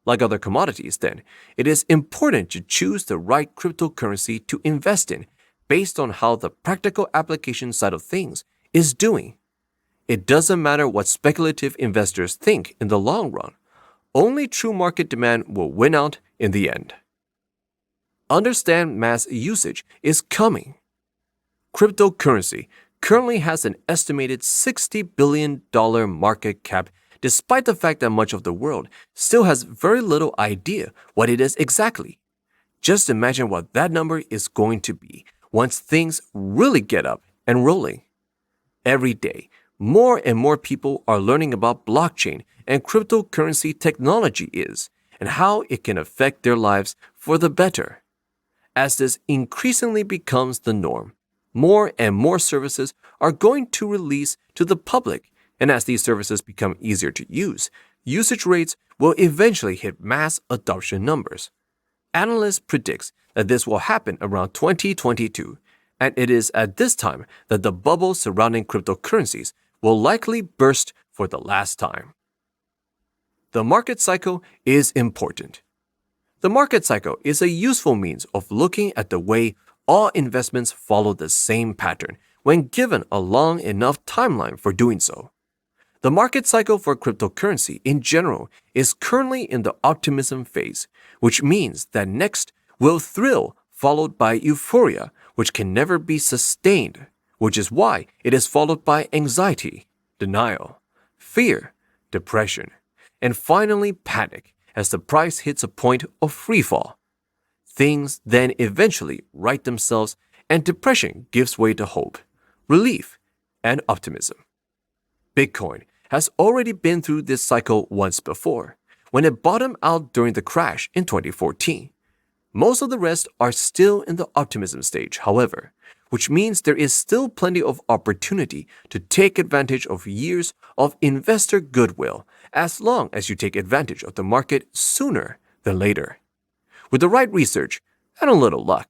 Like other commodities, then, it is important to choose the right cryptocurrency to invest in based on how the practical application side of things is doing. It doesn't matter what speculative investors think in the long run. Only true market demand will win out in the end. Understand mass usage is coming. Cryptocurrency currently has an estimated $60 billion market cap, despite the fact that much of the world still has very little idea what it is exactly. Just imagine what that number is going to be once things really get up and rolling. Every day, more and more people are learning about blockchain and cryptocurrency technology is and how it can affect their lives for the better. As this increasingly becomes the norm, more and more services are going to release to the public, and as these services become easier to use, usage rates will eventually hit mass adoption numbers. Analysts predict that this will happen around 2022, and it is at this time that the bubble surrounding cryptocurrencies will likely burst for the last time. The market cycle is important. The market cycle is a useful means of looking at the way all investments follow the same pattern when given a long enough timeline for doing so. The market cycle for cryptocurrency in general is currently in the optimism phase, which means that next will thrill followed by euphoria, which can never be sustained, which is why it is followed by anxiety, denial, fear, depression, and finally panic as the price hits a point of freefall. Things then eventually right themselves and depression gives way to hope, relief, and optimism. Bitcoin has already been through this cycle once before, when it bottomed out during the crash in 2014. Most of the rest are still in the optimism stage, however, which means there is still plenty of opportunity to take advantage of years of investor goodwill as long as you take advantage of the market sooner than later. With the right research and a little luck,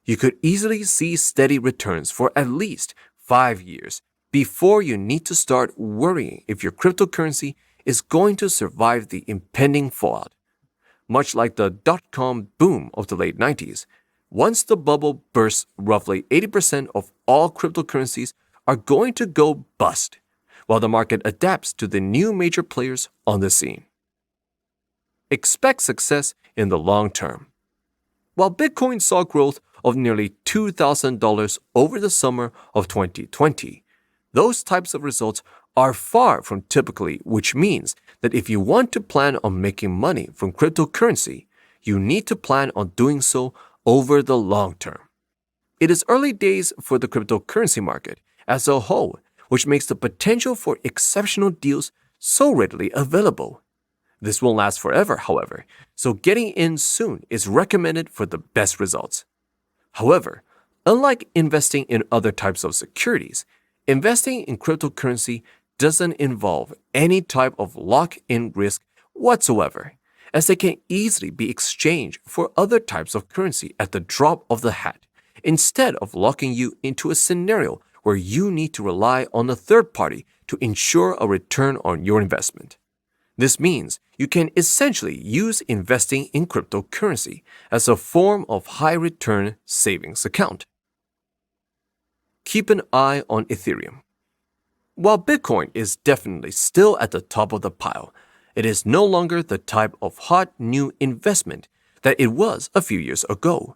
you could easily see steady returns for at least 5 years before you need to start worrying if your cryptocurrency is going to survive the impending fallout. Much like the dot-com boom of the late 90s, once the bubble bursts, roughly 80% of all cryptocurrencies are going to go bust, while the market adapts to the new major players on the scene. Expect success in the long term. While Bitcoin saw growth of nearly $2,000 over the summer of 2020, those types of results are far from typically, which means that if you want to plan on making money from cryptocurrency, you need to plan on doing so over the long term. It is early days for the cryptocurrency market as a whole, which makes the potential for exceptional deals so readily available. This won't last forever, however, so getting in soon is recommended for the best results. However, unlike investing in other types of securities, investing in cryptocurrency doesn't involve any type of lock-in risk whatsoever, as they can easily be exchanged for other types of currency at the drop of the hat, instead of locking you into a scenario where you need to rely on a third party to ensure a return on your investment. This means you can essentially use investing in cryptocurrency as a form of high-return savings account. Keep an eye on Ethereum. While Bitcoin is definitely still at the top of the pile, it is no longer the type of hot new investment that it was a few years ago,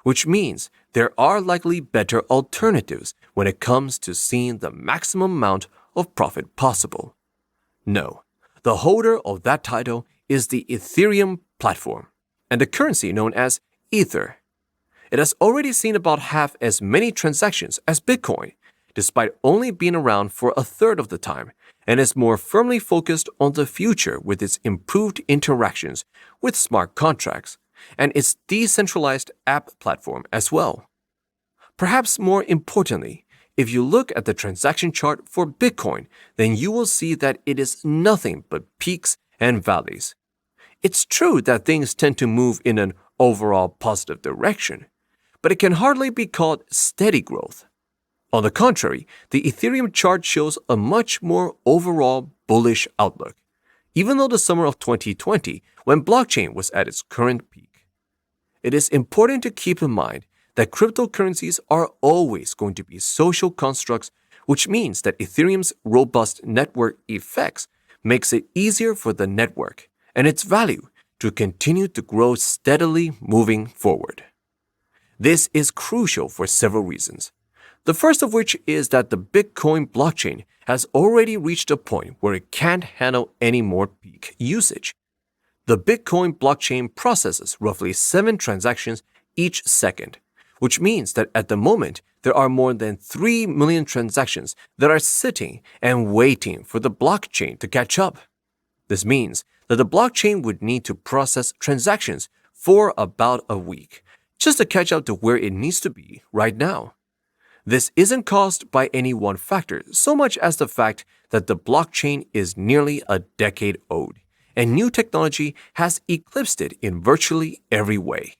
which means there are likely better alternatives when it comes to seeing the maximum amount of profit possible. No, the holder of that title is the Ethereum platform and the currency known as Ether. It has already seen about half as many transactions as Bitcoin, despite only being around for a third of the time, and is more firmly focused on the future with its improved interactions with smart contracts and its decentralized app platform as well. Perhaps more importantly, if you look at the transaction chart for Bitcoin, then you will see that it is nothing but peaks and valleys. It's true that things tend to move in an overall positive direction, but it can hardly be called steady growth. On the contrary, the Ethereum chart shows a much more overall bullish outlook, even though the summer of 2020, when blockchain was at its current peak. It is important to keep in mind that cryptocurrencies are always going to be social constructs, which means that Ethereum's robust network effects makes it easier for the network and its value to continue to grow steadily moving forward. This is crucial for several reasons. The first of which is that the Bitcoin blockchain has already reached a point where it can't handle any more peak usage. The Bitcoin blockchain processes roughly 7 transactions each second, which means that at the moment there are more than 3 million transactions that are sitting and waiting for the blockchain to catch up. This means that the blockchain would need to process transactions for about a week just to catch up to where it needs to be right now. This isn't caused by any one factor so much as the fact that the blockchain is nearly a decade old, and new technology has eclipsed it in virtually every way.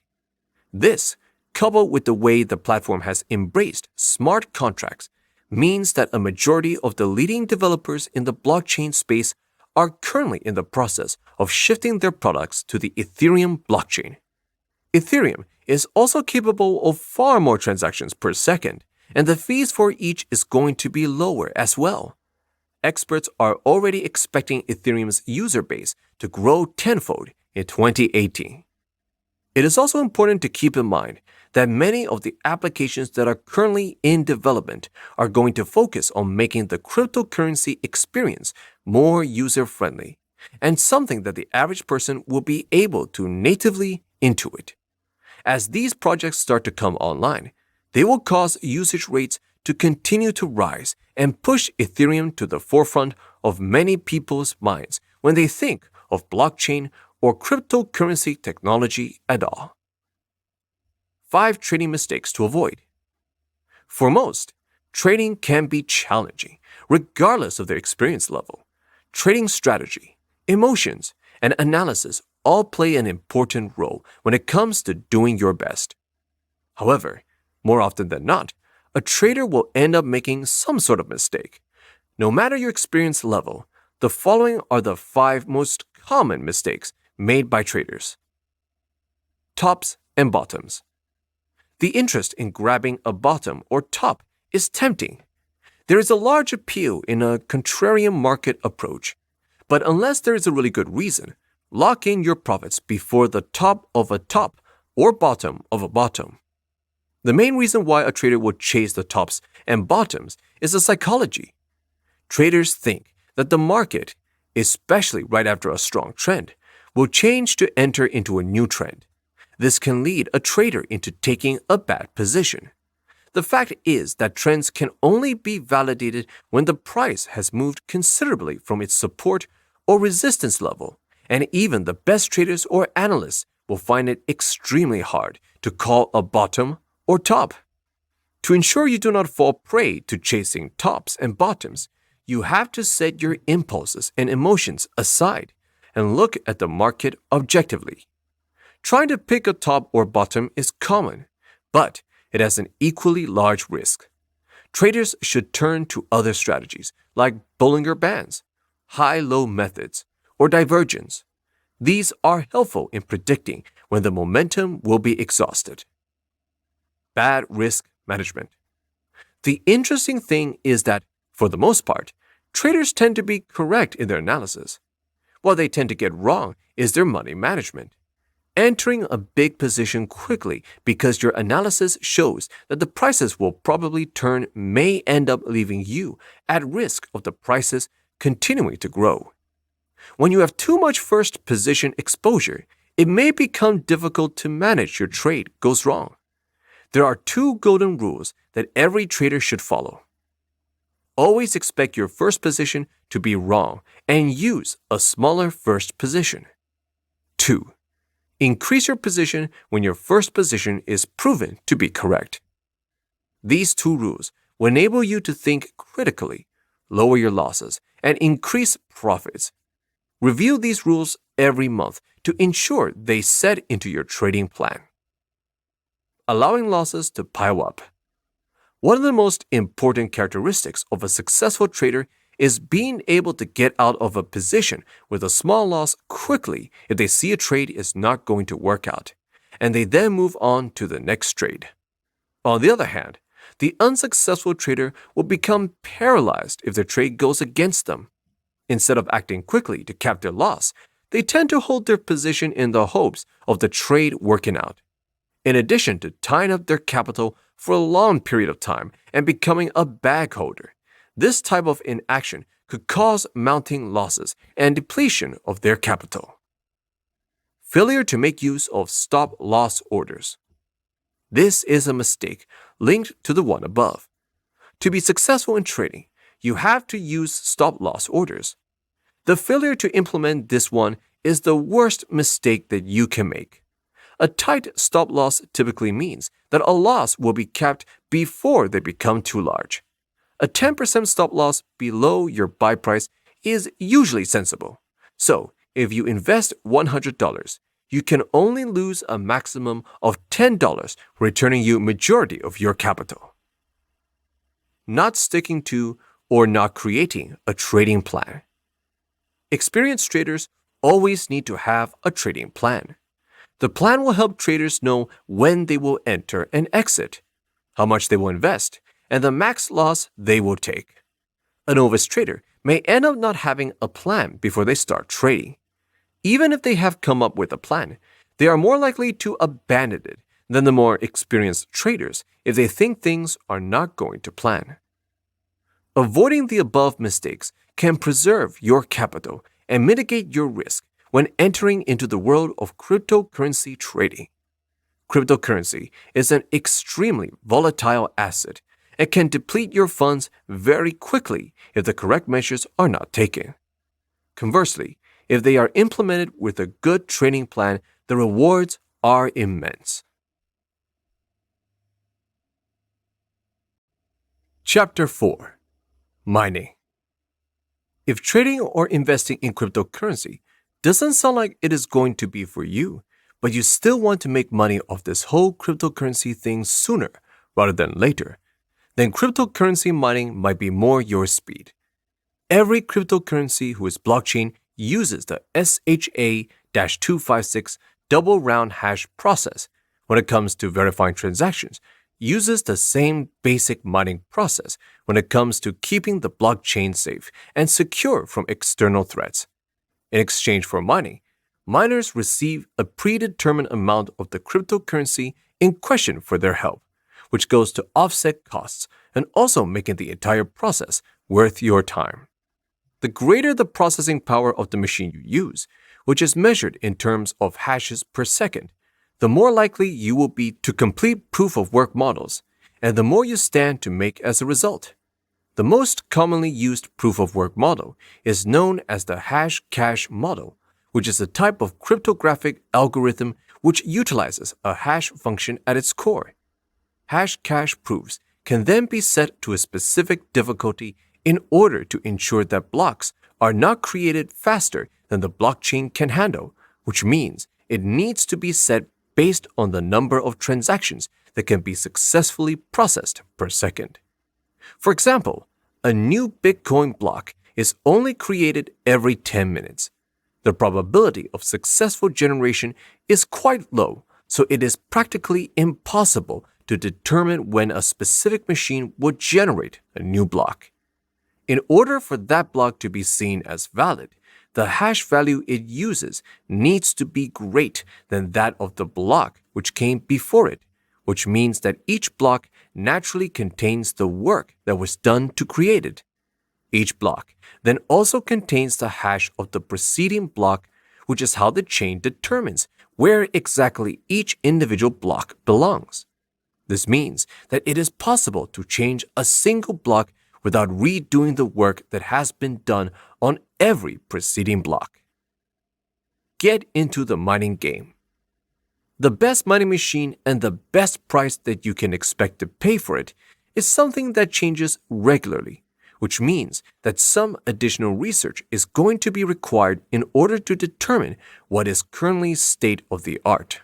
This, coupled with the way the platform has embraced smart contracts, means that a majority of the leading developers in the blockchain space are currently in the process of shifting their products to the Ethereum blockchain. Ethereum is also capable of far more transactions per second, and the fees for each is going to be lower as well. Experts are already expecting Ethereum's user base to grow tenfold in 2018. It is also important to keep in mind that many of the applications that are currently in development are going to focus on making the cryptocurrency experience more user-friendly and something that the average person will be able to natively intuit. As these projects start to come online, they will cause usage rates to continue to rise and push Ethereum to the forefront of many people's minds when they think of blockchain or cryptocurrency technology at all. 5 trading mistakes to avoid. For most, trading can be challenging, regardless of their experience level. Trading strategy, emotions, and analysis all play an important role when it comes to doing your best. However, more often than not, a trader will end up making some sort of mistake. No matter your experience level, the following are the 5 most common mistakes made by traders. Tops and bottoms. The interest in grabbing a bottom or top is tempting. There is a large appeal in a contrarian market approach, but unless there is a really good reason, lock in your profits before the top of a top or bottom of a bottom. The main reason why a trader would chase the tops and bottoms is the psychology. Traders think that the market, especially right after a strong trend, will change to enter into a new trend. This can lead a trader into taking a bad position. The fact is that trends can only be validated when the price has moved considerably from its support or resistance level, and even the best traders or analysts will find it extremely hard to call a bottom or top. To ensure you do not fall prey to chasing tops and bottoms, you have to set your impulses and emotions aside and look at the market objectively. Trying to pick a top or bottom is common, but it has an equally large risk. Traders should turn to other strategies like Bollinger Bands, high-low methods, or divergence. These are helpful in predicting when the momentum will be exhausted. Bad risk management. The interesting thing is that, for the most part, traders tend to be correct in their analysis. What they tend to get wrong is their money management. Entering a big position quickly because your analysis shows that the prices will probably turn may end up leaving you at risk of the prices continuing to grow. When you have too much first position exposure, it may become difficult to manage your trade goes wrong. There are two golden rules that every trader should follow. Always expect your first position to be wrong and use a smaller first position. 2. Increase your position when your first position is proven to be correct. These two rules will enable you to think critically, lower your losses, and increase profits. Review these rules every month to ensure they set into your trading plan. Allowing losses to pile up. One of the most important characteristics of a successful trader is being able to get out of a position with a small loss quickly if they see a trade is not going to work out, and they then move on to the next trade. On the other hand, the unsuccessful trader will become paralyzed if their trade goes against them. Instead of acting quickly to cap their loss, they tend to hold their position in the hopes of the trade working out, in addition to tying up their capital for a long period of time and becoming a bag holder. This type of inaction could cause mounting losses and depletion of their capital. Failure to make use of stop-loss orders. This is a mistake linked to the one above. To be successful in trading, you have to use stop-loss orders. The failure to implement this one is the worst mistake that you can make. A tight stop-loss typically means that a loss will be capped before they become too large. A 10% stop-loss below your buy price is usually sensible. So, if you invest $100, you can only lose a maximum of $10, returning you majority of your capital. Not sticking to or not creating a trading plan. Experienced traders always need to have a trading plan. The plan will help traders know when they will enter and exit, how much they will invest, and the max loss they will take. A novice trader may end up not having a plan before they start trading. Even if they have come up with a plan, they are more likely to abandon it than the more experienced traders if they think things are not going to plan. Avoiding the above mistakes can preserve your capital and mitigate your risk when entering into the world of cryptocurrency trading. Cryptocurrency is an extremely volatile asset and can deplete your funds very quickly if the correct measures are not taken. Conversely, if they are implemented with a good trading plan, the rewards are immense. Chapter 4. Mining. If trading or investing in cryptocurrency doesn't sound like it is going to be for you, but you still want to make money off this whole cryptocurrency thing sooner rather than later, then cryptocurrency mining might be more your speed. Every cryptocurrency who is blockchain uses the SHA-256 double round hash process. When it comes to verifying transactions, uses the same basic mining process when it comes to keeping the blockchain safe and secure from external threats. In exchange for mining, miners receive a predetermined amount of the cryptocurrency in question for their help, which goes to offset costs and also making the entire process worth your time. The greater the processing power of the machine you use, which is measured in terms of hashes per second, the more likely you will be to complete proof-of-work models, and the more you stand to make as a result. The most commonly used proof-of-work model is known as the hash-cache model, which is a type of cryptographic algorithm which utilizes a hash function at its core. Hash-cache proofs can then be set to a specific difficulty in order to ensure that blocks are not created faster than the blockchain can handle, which means it needs to be set based on the number of transactions that can be successfully processed per second. For example, a new Bitcoin block is only created every 10 minutes. The probability of successful generation is quite low, so it is practically impossible to determine when a specific machine will generate a new block. In order for that block to be seen as valid, the hash value it uses needs to be greater than that of the block which came before it, which means that each block naturally contains the work that was done to create it. Each block then also contains the hash of the preceding block, which is how the chain determines where exactly each individual block belongs. This means that it is possible to change a single block without redoing the work that has been done on every preceding block. Get into the mining game. The best mining machine and the best price that you can expect to pay for it is something that changes regularly, which means that some additional research is going to be required in order to determine what is currently state of the art.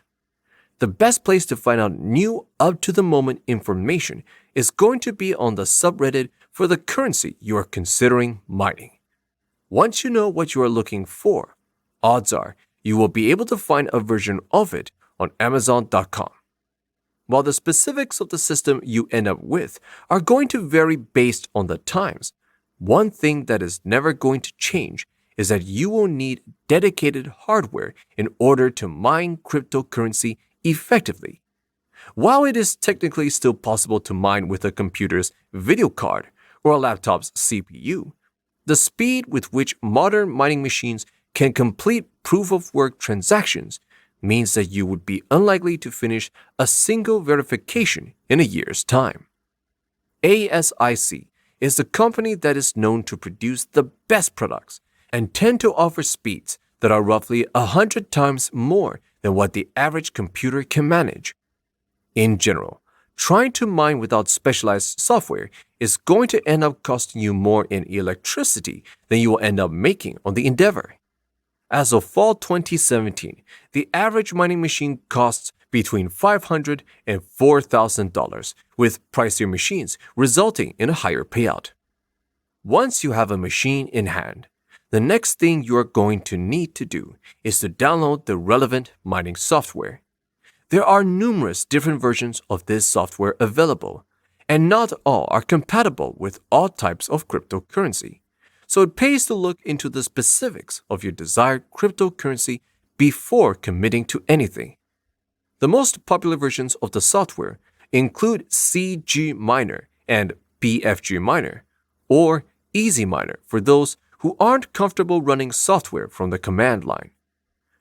The best place to find out new up-to-the-moment information is going to be on the subreddit for the currency you are considering mining. Once you know what you are looking for, odds are you will be able to find a version of it on Amazon.com. While the specifics of the system you end up with are going to vary based on the times, one thing that is never going to change is that you will need dedicated hardware in order to mine cryptocurrency effectively. While it is technically still possible to mine with a computer's video card or a laptop's CPU, the speed with which modern mining machines can complete proof-of-work transactions means that you would be unlikely to finish a single verification in a year's time. ASIC is the company that is known to produce the best products and tend to offer speeds that are roughly 100 times more than what the average computer can manage. In general, trying to mine without specialized software is going to end up costing you more in electricity than you will end up making on the endeavor. As of fall 2017, the average mining machine costs between $500 and $4,000, with pricier machines resulting in a higher payout. Once you have a machine in hand, the next thing you are going to need to do is to download the relevant mining software. There are numerous different versions of this software available, and not all are compatible with all types of cryptocurrency. So it pays to look into the specifics of your desired cryptocurrency before committing to anything. The most popular versions of the software include CG Miner and BFG Miner, or Easy Miner for those who aren't comfortable running software from the command line.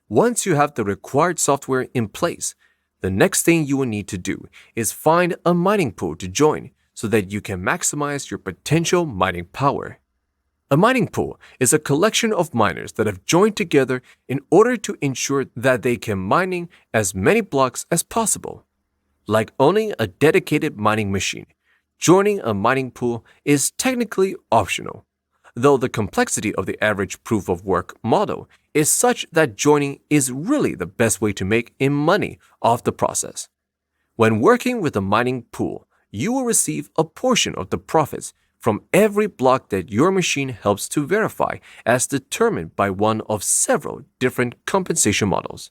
Once you have the required software in place, the next thing you will need to do is find a mining pool to join so that you can maximize your potential mining power. A mining pool is a collection of miners that have joined together in order to ensure that they can mining as many blocks as possible. Like owning a dedicated mining machine, joining a mining pool is technically optional, though the complexity of the average proof-of-work model is such that joining is really the best way to make money off the process. When working with a mining pool, you will receive a portion of the profits from every block that your machine helps to verify as determined by one of several different compensation models.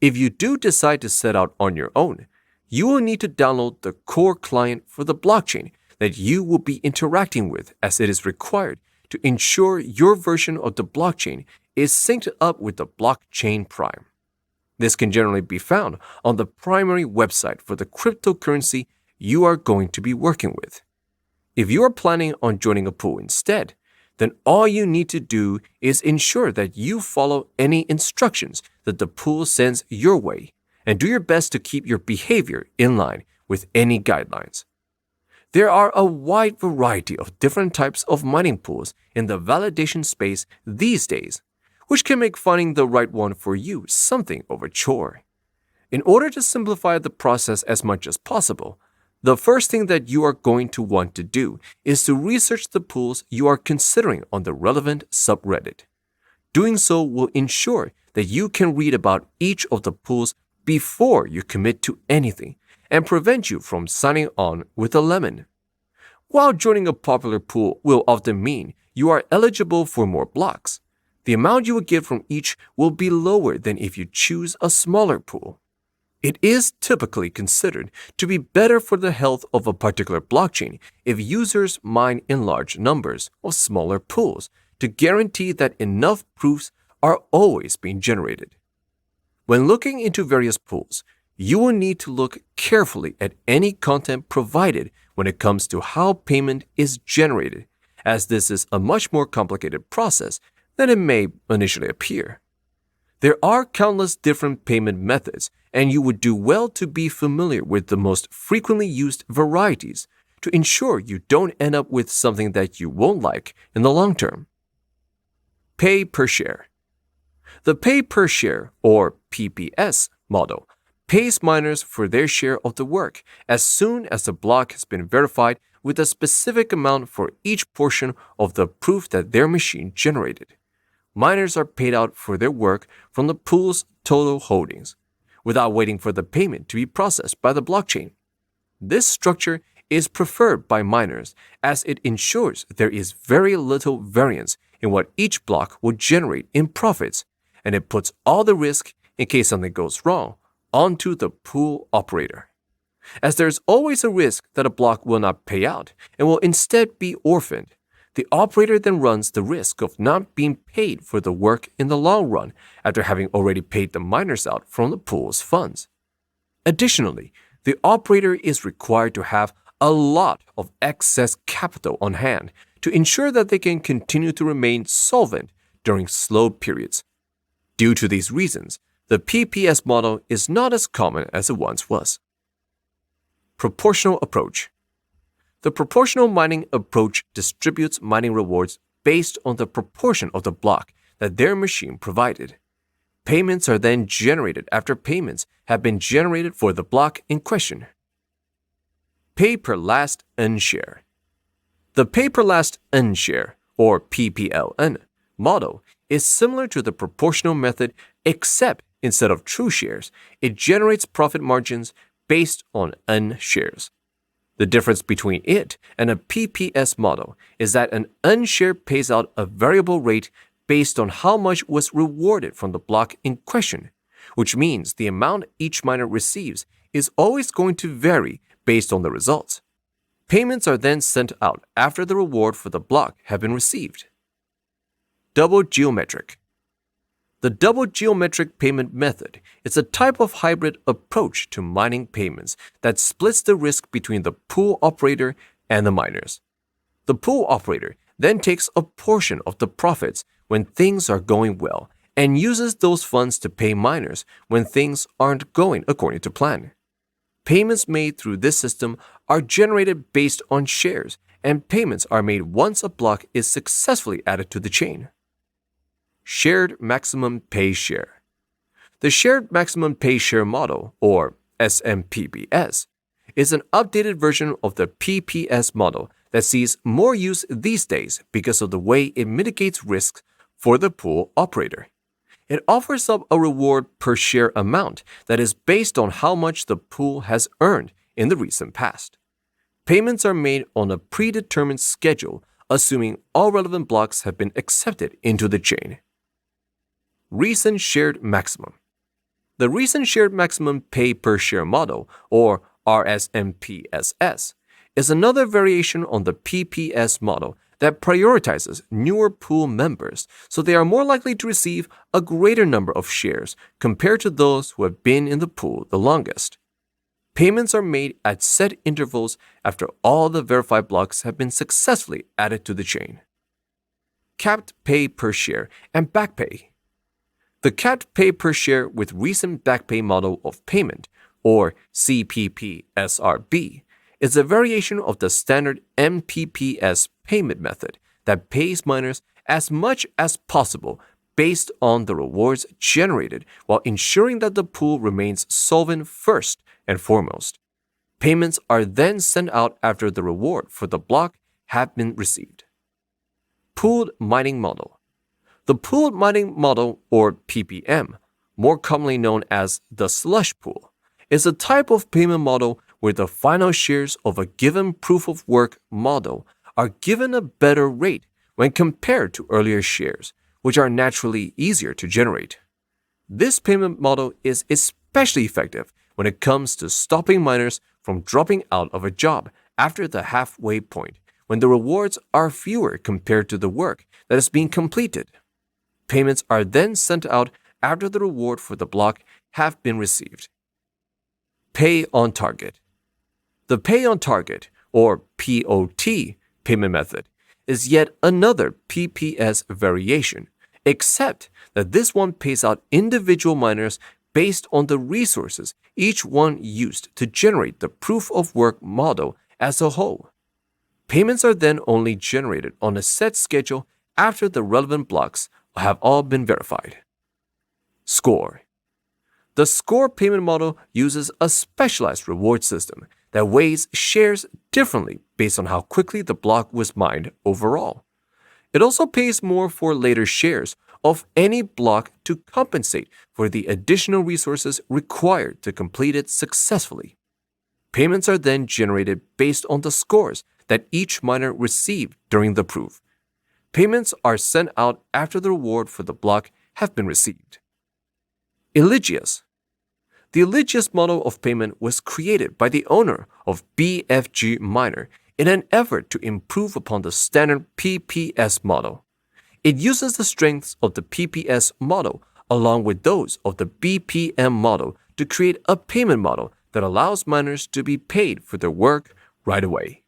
If you do decide to set out on your own, you will need to download the core client for the blockchain that you will be interacting with, as it is required to ensure your version of the blockchain is synced up with the blockchain prime. This can generally be found on the primary website for the cryptocurrency you are going to be working with. If you are planning on joining a pool instead, then all you need to do is ensure that you follow any instructions that the pool sends your way and do your best to keep your behavior in line with any guidelines. There are a wide variety of different types of mining pools in the validation space these days, which can make finding the right one for you something of a chore. In order to simplify the process as much as possible, the first thing that you are going to want to do is to research the pools you are considering on the relevant subreddit. Doing so will ensure that you can read about each of the pools before you commit to anything and prevent you from signing on with a lemon. While joining a popular pool will often mean you are eligible for more blocks, The amount you will get from each will be lower than if you choose a smaller pool. It is typically considered to be better for the health of a particular blockchain if users mine in large numbers of smaller pools to guarantee that enough proofs are always being generated. When looking into various pools, you will need to look carefully at any content provided when it comes to how payment is generated, as this is a much more complicated process than it may initially appear. There are countless different payment methods, and you would do well to be familiar with the most frequently used varieties to ensure you don't end up with something that you won't like in the long term. Pay per share. The pay per share, or PPS, model pays miners for their share of the work as soon as the block has been verified with a specific amount for each portion of the proof that their machine generated. Miners are paid out for their work from the pool's total holdings, without waiting for the payment to be processed by the blockchain. This structure is preferred by miners as it ensures there is very little variance in what each block will generate in profits, and it puts all the risk, in case something goes wrong, onto the pool operator. As there's always a risk that a block will not pay out and will instead be orphaned, the operator then runs the risk of not being paid for the work in the long run after having already paid the miners out from the pool's funds. Additionally, the operator is required to have a lot of excess capital on hand to ensure that they can continue to remain solvent during slow periods. Due to these reasons, the PPS model is not as common as it once was. Proportional approach. The proportional mining approach distributes mining rewards based on the proportion of the block that their machine provided. Payments are then generated after payments have been generated for the block in question. Pay per last N share. The pay per last N share, or PPLN, model is similar to the proportional method, except instead of true shares, it generates profit margins based on N shares. The difference between it and a PPS model is that an N share pays out a variable rate based on how much was rewarded from the block in question, which means the amount each miner receives is always going to vary based on the results. Payments are then sent out after the reward for the block have been received. Double geometric. The double geometric payment method is a type of hybrid approach to mining payments that splits the risk between the pool operator and the miners. The pool operator then takes a portion of the profits when things are going well and uses those funds to pay miners when things aren't going according to plan. Payments made through this system are generated based on shares, and payments are made once a block is successfully added to the chain. Shared Maximum Pay Share. The Shared Maximum Pay Share model, or SMPPS, is an updated version of the PPS model that sees more use these days because of the way it mitigates risks for the pool operator. It offers up a reward per share amount that is based on how much the pool has earned in the recent past. Payments are made on a predetermined schedule, assuming all relevant blocks have been accepted into the chain. Recent Shared Maximum. The Recent Shared Maximum Pay Per Share model, or RSMPSS, is another variation on the PPS model that prioritizes newer pool members so they are more likely to receive a greater number of shares compared to those who have been in the pool the longest. Payments are made at set intervals after all the verified blocks have been successfully added to the chain. Capped Pay Per Share and Back Pay. The capped pay per share with recent back pay model of payment, or CPPSRB, is a variation of the standard MPPS payment method that pays miners as much as possible based on the rewards generated while ensuring that the pool remains solvent first and foremost. Payments are then sent out after the reward for the block have been received. Pooled Mining Model. The Pooled Mining Model, or PPM, more commonly known as the slush pool, is a type of payment model where the final shares of a given proof-of-work model are given a better rate when compared to earlier shares, which are naturally easier to generate. This payment model is especially effective when it comes to stopping miners from dropping out of a job after the halfway point, when the rewards are fewer compared to the work that is being completed. Payments are then sent out after the reward for the block have been received. Pay on target. The pay on target, or POT, payment method is yet another PPS variation, except that this one pays out individual miners based on the resources each one used to generate the proof of work model as a whole. Payments are then only generated on a set schedule after the relevant blocks have all been verified. Score. The score payment model uses a specialized reward system that weighs shares differently based on how quickly the block was mined overall. It also pays more for later shares of any block to compensate for the additional resources required to complete it successfully. Payments are then generated based on the scores that each miner received during the proof. Payments are sent out after the reward for the block have been received. Eligius. The Eligius model of payment was created by the owner of BFG Miner in an effort to improve upon the standard PPS model. It uses the strengths of the PPS model along with those of the BPM model to create a payment model that allows miners to be paid for their work right away.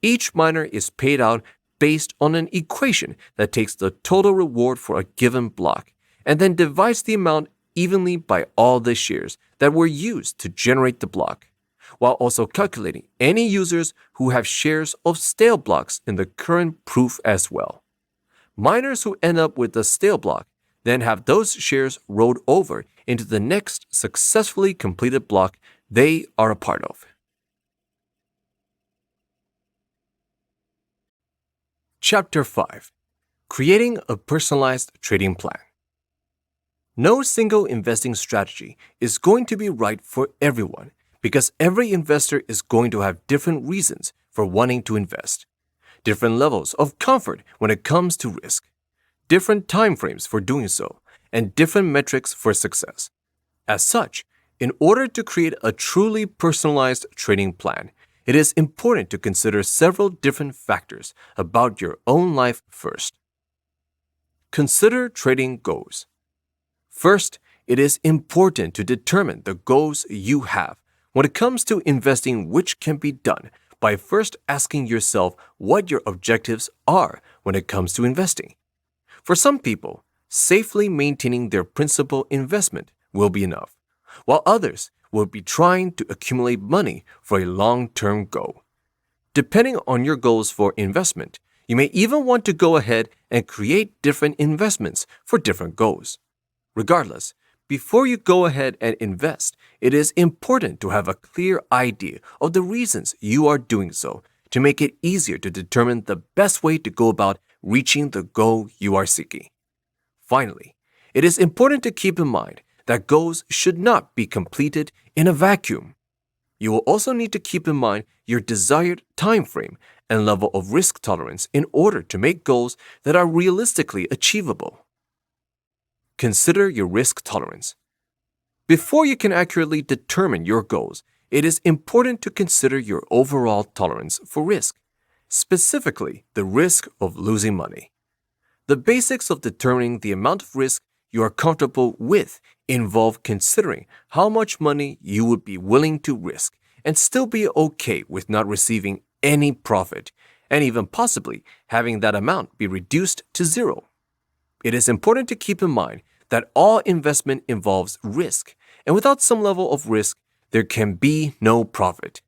Each miner is paid out based on an equation that takes the total reward for a given block and then divides the amount evenly by all the shares that were used to generate the block, while also calculating any users who have shares of stale blocks in the current proof as well. Miners who end up with the stale block then have those shares rolled over into the next successfully completed block they are a part of. Chapter 5. Creating a Personalized Trading Plan. No single investing strategy is going to be right for everyone because every investor is going to have different reasons for wanting to invest, different levels of comfort when it comes to risk, different time frames for doing so, and different metrics for success. As such, in order to create a truly personalized trading plan, it is important to consider several different factors about your own life first. Consider trading goals. First, it is important to determine the goals you have when it comes to investing, which can be done by first asking yourself what your objectives are when it comes to investing. For some people, safely maintaining their principal investment will be enough, while others will be trying to accumulate money for a long-term goal. Depending on your goals for investment, you may even want to go ahead and create different investments for different goals. Regardless, before you go ahead and invest, it is important to have a clear idea of the reasons you are doing so to make it easier to determine the best way to go about reaching the goal you are seeking. Finally, it is important to keep in mind that goals should not be completed in a vacuum. You will also need to keep in mind your desired time frame and level of risk tolerance in order to make goals that are realistically achievable. Consider your risk tolerance. Before you can accurately determine your goals, it is important to consider your overall tolerance for risk, specifically the risk of losing money. The basics of determining the amount of risk you are comfortable with involve considering how much money you would be willing to risk and still be okay with not receiving any profit, and even possibly having that amount be reduced to zero. It is important to keep in mind that all investment involves risk, and without some level of risk, there can be no profit.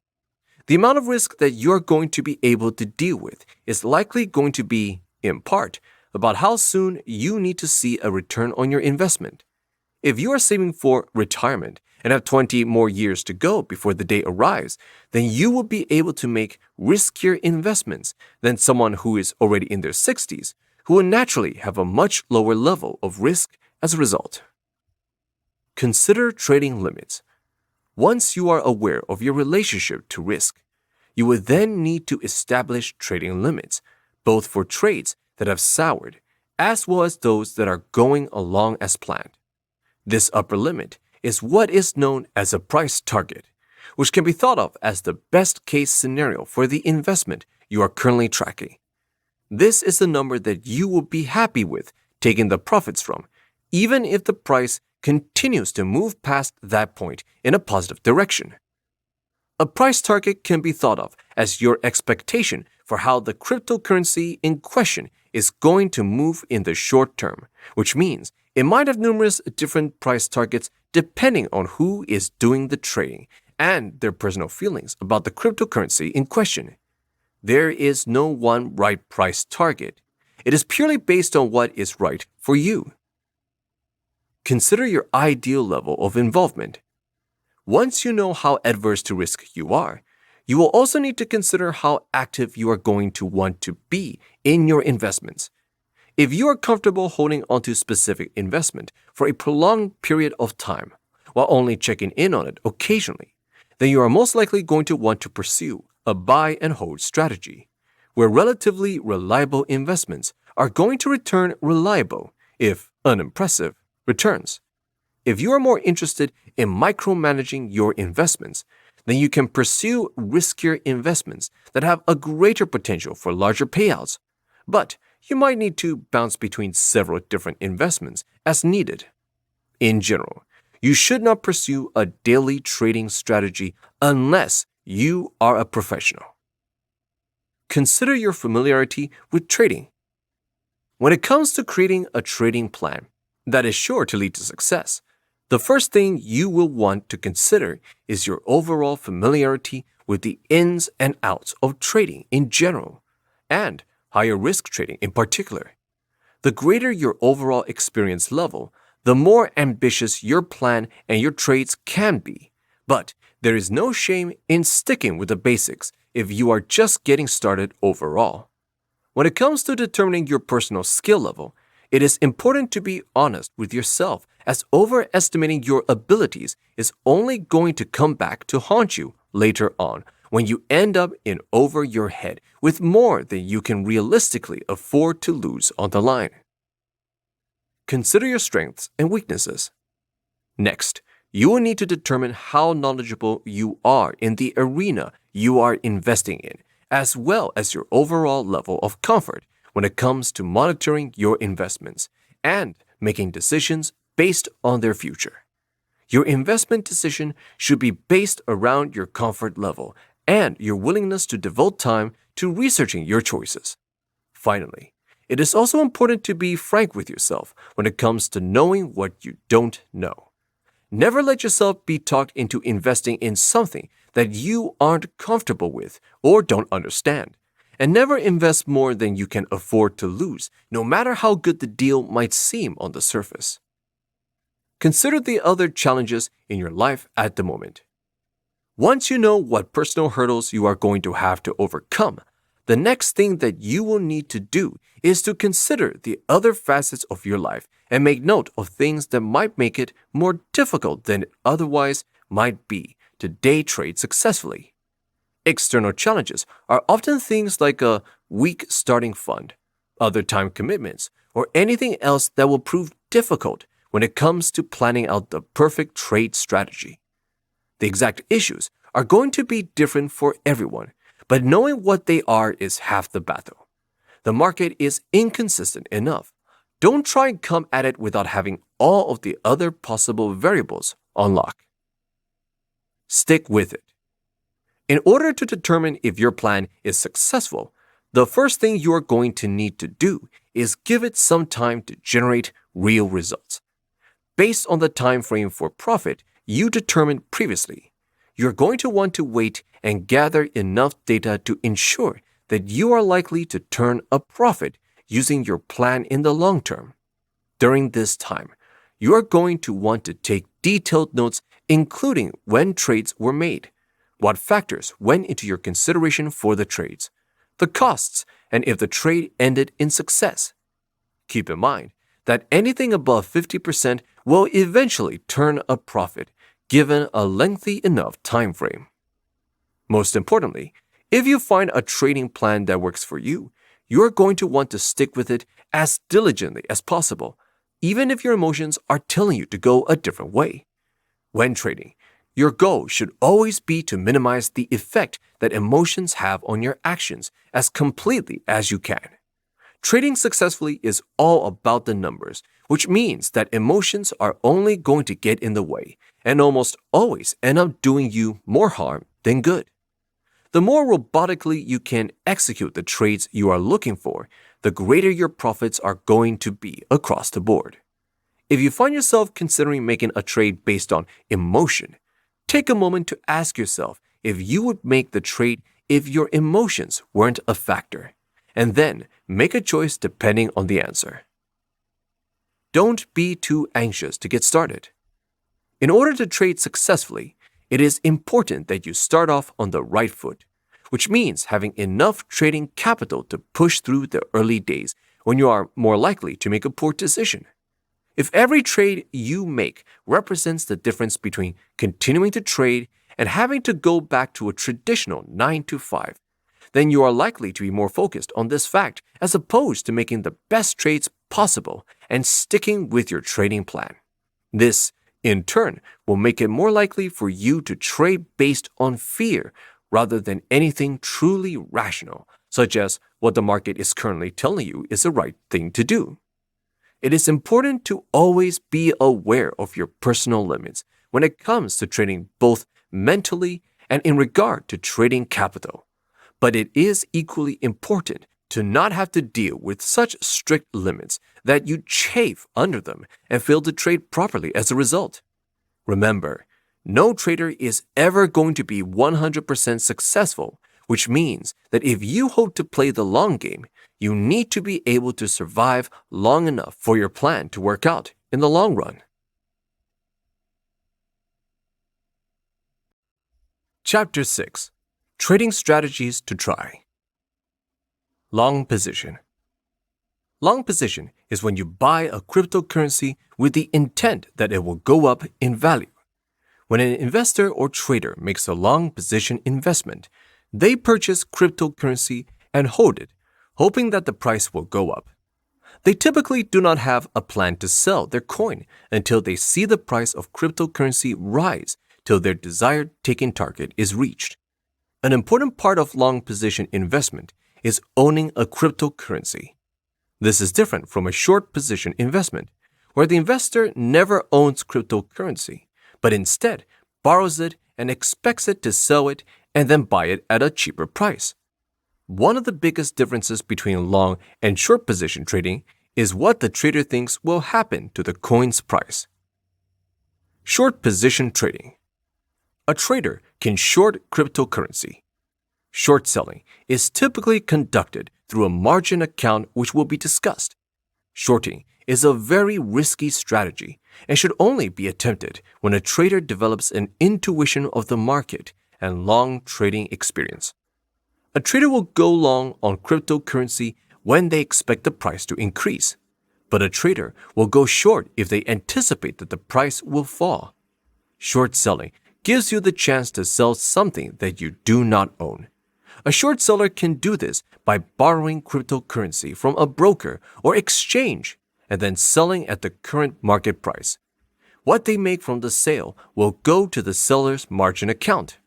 The amount of risk that you're going to be able to deal with is likely going to be, in part, about how soon you need to see a return on your investment. If you are saving for retirement and have 20 more years to go before the day arrives, then you will be able to make riskier investments than someone who is already in their 60s, who will naturally have a much lower level of risk as a result. Consider trading limits. Once you are aware of your relationship to risk, you will then need to establish trading limits, both for trades that have soured as well as those that are going along as planned. This upper limit is what is known as a price target, which can be thought of as the best case scenario for the investment you are currently tracking. This is the number that you will be happy with taking the profits from, even if the price continues to move past that point in a positive direction. A price target can be thought of as your expectation for how the cryptocurrency in question is going to move in the short term, which means it might have numerous different price targets depending on who is doing the trading and their personal feelings about the cryptocurrency in question. There is no one right price target. It is purely based on what is right for you. Consider your ideal level of involvement. Once you know how adverse to risk you are, you will also need to consider how active you are going to want to be in your investments. If you are comfortable holding onto specific investment for a prolonged period of time, while only checking in on it occasionally, then you are most likely going to want to pursue a buy and hold strategy, where relatively reliable investments are going to return reliable, if unimpressive, returns. If you are more interested in micromanaging your investments, then you can pursue riskier investments that have a greater potential for larger payouts, but you might need to bounce between several different investments as needed. In general, you should not pursue a daily trading strategy unless you are a professional. Consider your familiarity with trading. When it comes to creating a trading plan that is sure to lead to success, the first thing you will want to consider is your overall familiarity with the ins and outs of trading in general, and higher risk trading in particular. The greater your overall experience level, the more ambitious your plan and your trades can be. But there is no shame in sticking with the basics if you are just getting started overall. When it comes to determining your personal skill level, it is important to be honest with yourself, as overestimating your abilities is only going to come back to haunt you later on when you end up in over your head with more than you can realistically afford to lose on the line. Consider your strengths and weaknesses. Next, you will need to determine how knowledgeable you are in the arena you are investing in, as well as your overall level of comfort when it comes to monitoring your investments and making decisions based on their future. Your investment decision should be based around your comfort level and your willingness to devote time to researching your choices. Finally, it is also important to be frank with yourself when it comes to knowing what you don't know. Never let yourself be talked into investing in something that you aren't comfortable with or don't understand. And never invest more than you can afford to lose, no matter how good the deal might seem on the surface. Consider the other challenges in your life at the moment. Once you know what personal hurdles you are going to have to overcome, the next thing that you will need to do is to consider the other facets of your life and make note of things that might make it more difficult than it otherwise might be to day trade successfully. External challenges are often things like a weak starting fund, other time commitments, or anything else that will prove difficult when it comes to planning out the perfect trade strategy. The exact issues are going to be different for everyone, but knowing what they are is half the battle. The market is inconsistent enough. Don't try and come at it without having all of the other possible variables on lock. Stick with it. In order to determine if your plan is successful, the first thing you are going to need to do is give it some time to generate real results. Based on the time frame for profit you determined previously, you're going to want to wait and gather enough data to ensure that you are likely to turn a profit using your plan in the long term. During this time, you are going to want to take detailed notes, including when trades were made, what factors went into your consideration for the trades, the costs, and if the trade ended in success. Keep in mind that anything above 50% will eventually turn a profit given a lengthy enough time frame. Most importantly, if you find a trading plan that works for you, you're going to want to stick with it as diligently as possible, even if your emotions are telling you to go a different way. When trading, your goal should always be to minimize the effect that emotions have on your actions as completely as you can. Trading successfully is all about the numbers, which means that emotions are only going to get in the way and almost always end up doing you more harm than good. The more robotically you can execute the trades you are looking for, the greater your profits are going to be across the board. If you find yourself considering making a trade based on emotion, take a moment to ask yourself if you would make the trade if your emotions weren't a factor, and then make a choice depending on the answer. Don't be too anxious to get started. In order to trade successfully, it is important that you start off on the right foot, which means having enough trading capital to push through the early days when you are more likely to make a poor decision. If every trade you make represents the difference between continuing to trade and having to go back to a traditional 9 to 5, then you are likely to be more focused on this fact as opposed to making the best trades possible and sticking with your trading plan. This, in turn, will make it more likely for you to trade based on fear rather than anything truly rational, such as what the market is currently telling you is the right thing to do. It is important to always be aware of your personal limits when it comes to trading both mentally and in regard to trading capital. But it is equally important to not have to deal with such strict limits that you chafe under them and fail to trade properly as a result. Remember, no trader is ever going to be 100% successful, which means that if you hope to play the long game, you need to be able to survive long enough for your plan to work out in the long run. Chapter 6. Trading Strategies to Try. Long Position. Long position is when you buy a cryptocurrency with the intent that it will go up in value. When an investor or trader makes a long position investment, they purchase cryptocurrency and hold it, hoping that the price will go up. They typically do not have a plan to sell their coin until they see the price of cryptocurrency rise till their desired taking target is reached. An important part of long position investment is owning a cryptocurrency. This is different from a short position investment, where the investor never owns cryptocurrency, but instead borrows it and expects it to sell it and then buy it at a cheaper price. One of the biggest differences between long and short position trading is what the trader thinks will happen to the coin's price. Short position trading. A trader can short cryptocurrency. Short selling is typically conducted through a margin account, which will be discussed. Shorting is a very risky strategy and should only be attempted when a trader develops an intuition of the market and long trading experience. A trader will go long on cryptocurrency when they expect the price to increase, but a trader will go short if they anticipate that the price will fall. Short selling gives you the chance to sell something that you do not own. A short seller can do this by borrowing cryptocurrency from a broker or exchange and then selling at the current market price. What they make from the sale will go to the seller's margin account.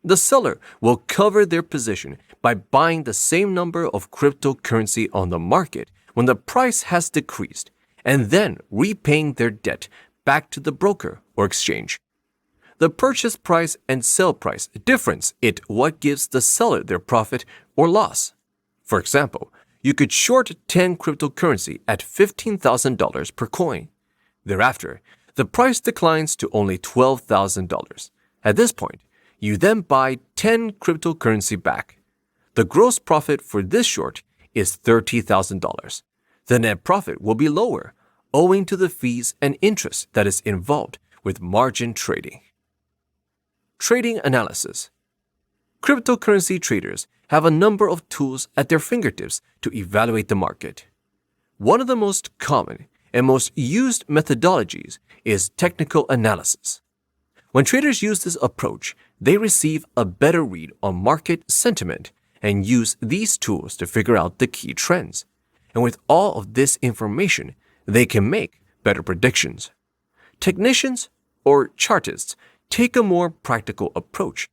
The seller will cover their position by buying the same number of cryptocurrency on the market when the price has decreased and then repaying their debt back to the broker or exchange. The purchase price and sale price difference is what gives the seller their profit or loss. For example, you could short 10 cryptocurrency at $15,000 per coin. Thereafter, the price declines to only $12,000. At this point, you then buy 10 cryptocurrency back. The gross profit for this short is $30,000. The net profit will be lower, owing to the fees and interest that is involved with margin trading. Trading analysis. Cryptocurrency traders have a number of tools at their fingertips to evaluate the market. One of the most common and most used methodologies is technical analysis. When traders use this approach, they receive a better read on market sentiment and use these tools to figure out the key trends. And with all of this information, they can make better predictions. Technicians, or chartists, take a more practical approach.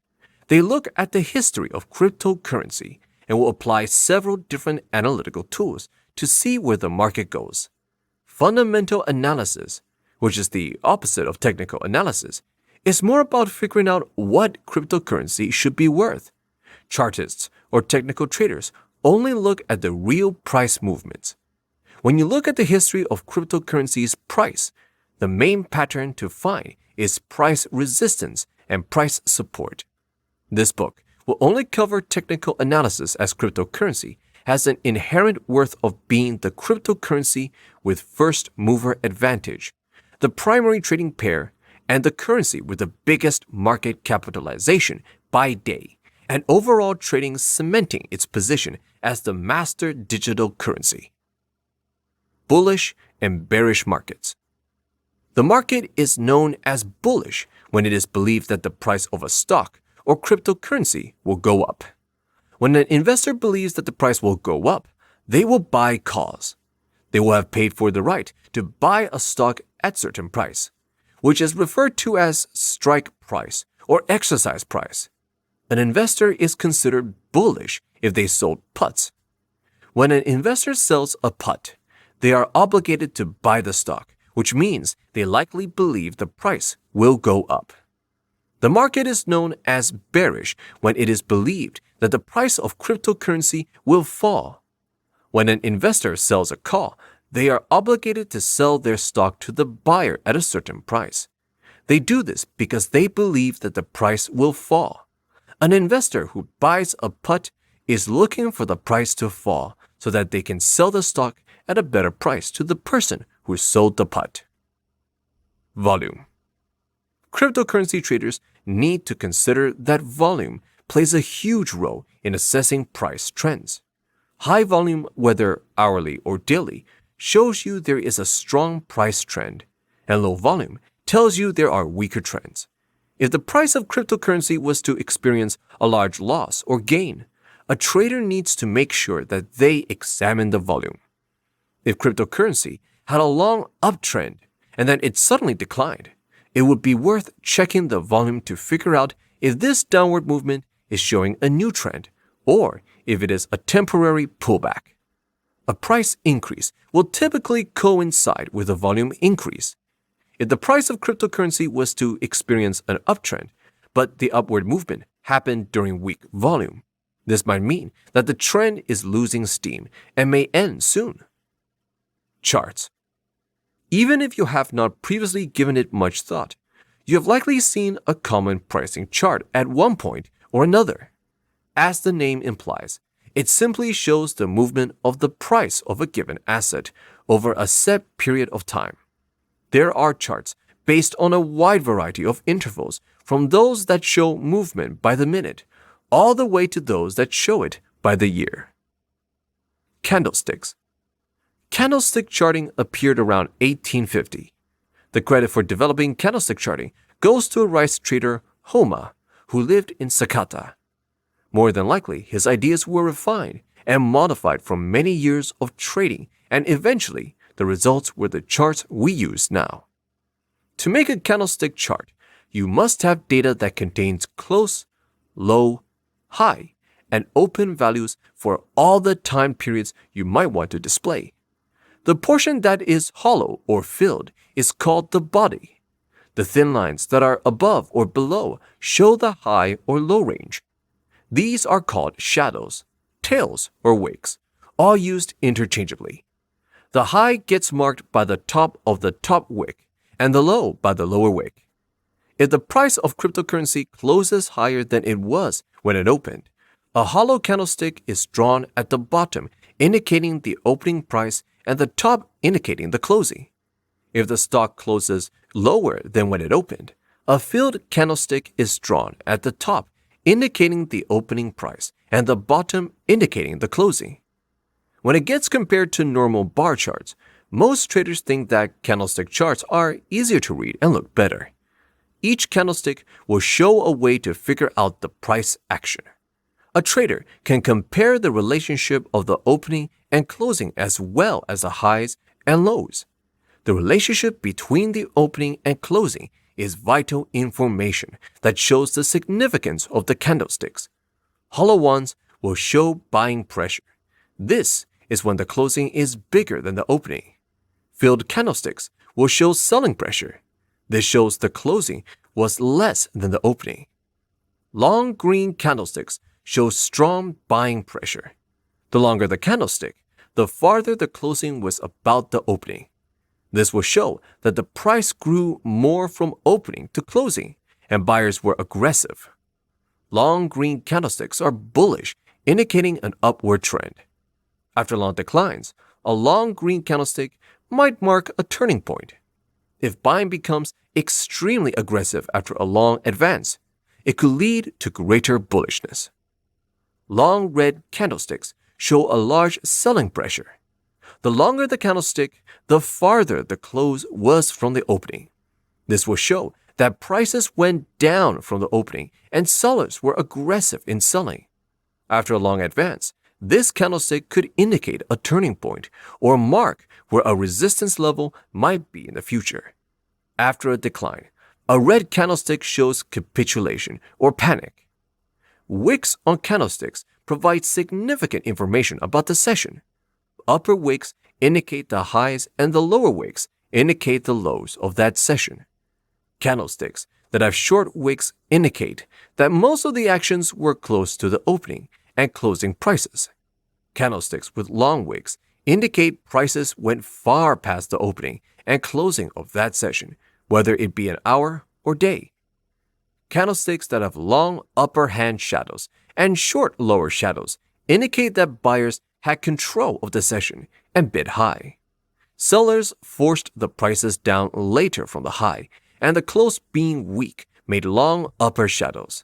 They look at the history of cryptocurrency and will apply several different analytical tools to see where the market goes. Fundamental analysis, which is the opposite of technical analysis, is more about figuring out what cryptocurrency should be worth. Chartists or technical traders only look at the real price movements. When you look at the history of cryptocurrency's price, the main pattern to find is price resistance and price support. This book will only cover technical analysis, as cryptocurrency has an inherent worth of being the cryptocurrency with first mover advantage, the primary trading pair, and the currency with the biggest market capitalization by day, and overall trading cementing its position as the master digital currency. Bullish and bearish markets. The market is known as bullish when it is believed that the price of a stock or cryptocurrency will go up. When an investor believes that the price will go up, they will buy calls. They will have paid for the right to buy a stock at certain price, which is referred to as strike price or exercise price. An investor is considered bullish if they sold puts. When an investor sells a put, they are obligated to buy the stock, which means they likely believe the price will go up. The market is known as bearish when it is believed that the price of cryptocurrency will fall. When an investor sells a call, they are obligated to sell their stock to the buyer at a certain price. They do this because they believe that the price will fall. An investor who buys a put is looking for the price to fall so that they can sell the stock at a better price to the person who sold the put. Volume. Cryptocurrency traders need to consider that volume plays a huge role in assessing price trends. High volume, whether hourly or daily, shows you there is a strong price trend, and low volume tells you there are weaker trends. If the price of cryptocurrency was to experience a large loss or gain, a trader needs to make sure that they examine the volume. If cryptocurrency had a long uptrend and then it suddenly declined, it would be worth checking the volume to figure out if this downward movement is showing a new trend or if it is a temporary pullback. A price increase will typically coincide with a volume increase. If the price of cryptocurrency was to experience an uptrend, but the upward movement happened during weak volume, this might mean that the trend is losing steam and may end soon. Charts. Even if you have not previously given it much thought, you have likely seen a common pricing chart at one point or another. As the name implies, it simply shows the movement of the price of a given asset over a set period of time. There are charts based on a wide variety of intervals, from those that show movement by the minute, all the way to those that show it by the year. Candlesticks. Candlestick charting appeared around 1850. The credit for developing candlestick charting goes to a rice trader, Homa, who lived in Sakata. More than likely, his ideas were refined and modified from many years of trading, and eventually, the results were the charts we use now. To make a candlestick chart, you must have data that contains close, low, high, and open values for all the time periods you might want to display. The portion that is hollow or filled is called the body. The thin lines that are above or below show the high or low range. These are called shadows, tails, or wicks, all used interchangeably. The high gets marked by the top of the top wick and the low by the lower wick. If the price of cryptocurrency closes higher than it was when it opened, a hollow candlestick is drawn at the bottom, indicating the opening price, and the top indicating the closing. If the stock closes lower than when it opened, a filled candlestick is drawn at the top, indicating the opening price, and the bottom indicating the closing. When it gets compared to normal bar charts, most traders think that candlestick charts are easier to read and look better. Each candlestick will show a way to figure out the price action. A trader can compare the relationship of the opening and closing as well as the highs and lows. The relationship between the opening and closing is vital information that shows the significance of the candlesticks. Hollow ones will show buying pressure. This is when the closing is bigger than the opening. Filled candlesticks will show selling pressure. This shows the closing was less than the opening. Long green candlesticks show strong buying pressure. The longer the candlestick, the farther the closing was about the opening. This will show that the price grew more from opening to closing, and buyers were aggressive. Long green candlesticks are bullish, indicating an upward trend. After long declines, a long green candlestick might mark a turning point. If buying becomes extremely aggressive after a long advance, it could lead to greater bullishness. Long red candlesticks show a large selling pressure. The longer the candlestick, the farther the close was from the opening. This will show that prices went down from the opening and sellers were aggressive in selling. After a long advance, this candlestick could indicate a turning point or mark where a resistance level might be in the future. After a decline, a red candlestick shows capitulation or panic. Wicks on candlesticks provide significant information about the session. Upper wicks indicate the highs and the lower wicks indicate the lows of that session. Candlesticks that have short wicks indicate that most of the actions were close to the opening and closing prices. Candlesticks with long wicks indicate prices went far past the opening and closing of that session, whether it be an hour or day. Candlesticks that have long upper hand shadows and short lower shadows indicate that buyers had control of the session and bid high. Sellers forced the prices down later from the high, and the close being weak made long upper shadows.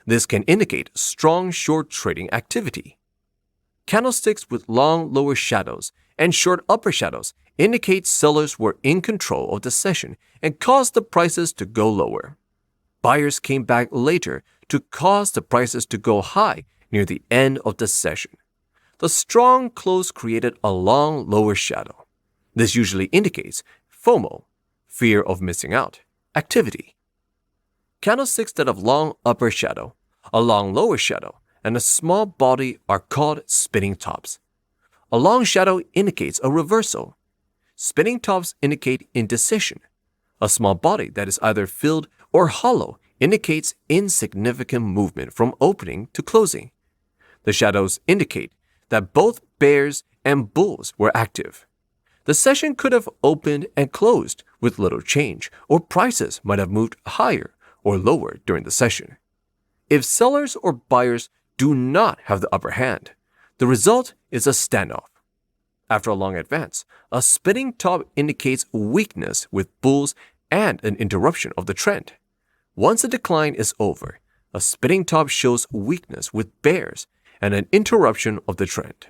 This can indicate strong short trading activity. Candlesticks with long lower shadows and short upper shadows indicate sellers were in control of the session and caused the prices to go lower. Buyers came back later to cause the prices to go high near the end of the session. The strong close created a long lower shadow. This usually indicates FOMO, fear of missing out, activity. Candlesticks that have long upper shadow, a long lower shadow, and a small body are called spinning tops. A long shadow indicates a reversal. Spinning tops indicate indecision. A small body that is either filled or hollow indicates insignificant movement from opening to closing. The shadows indicate that both bears and bulls were active. The session could have opened and closed with little change, or prices might have moved higher or lower during the session. If sellers or buyers do not have the upper hand, the result is a standoff. After a long advance, a spinning top indicates weakness with bulls and an interruption of the trend. Once a decline is over, a spinning top shows weakness with bears and an interruption of the trend.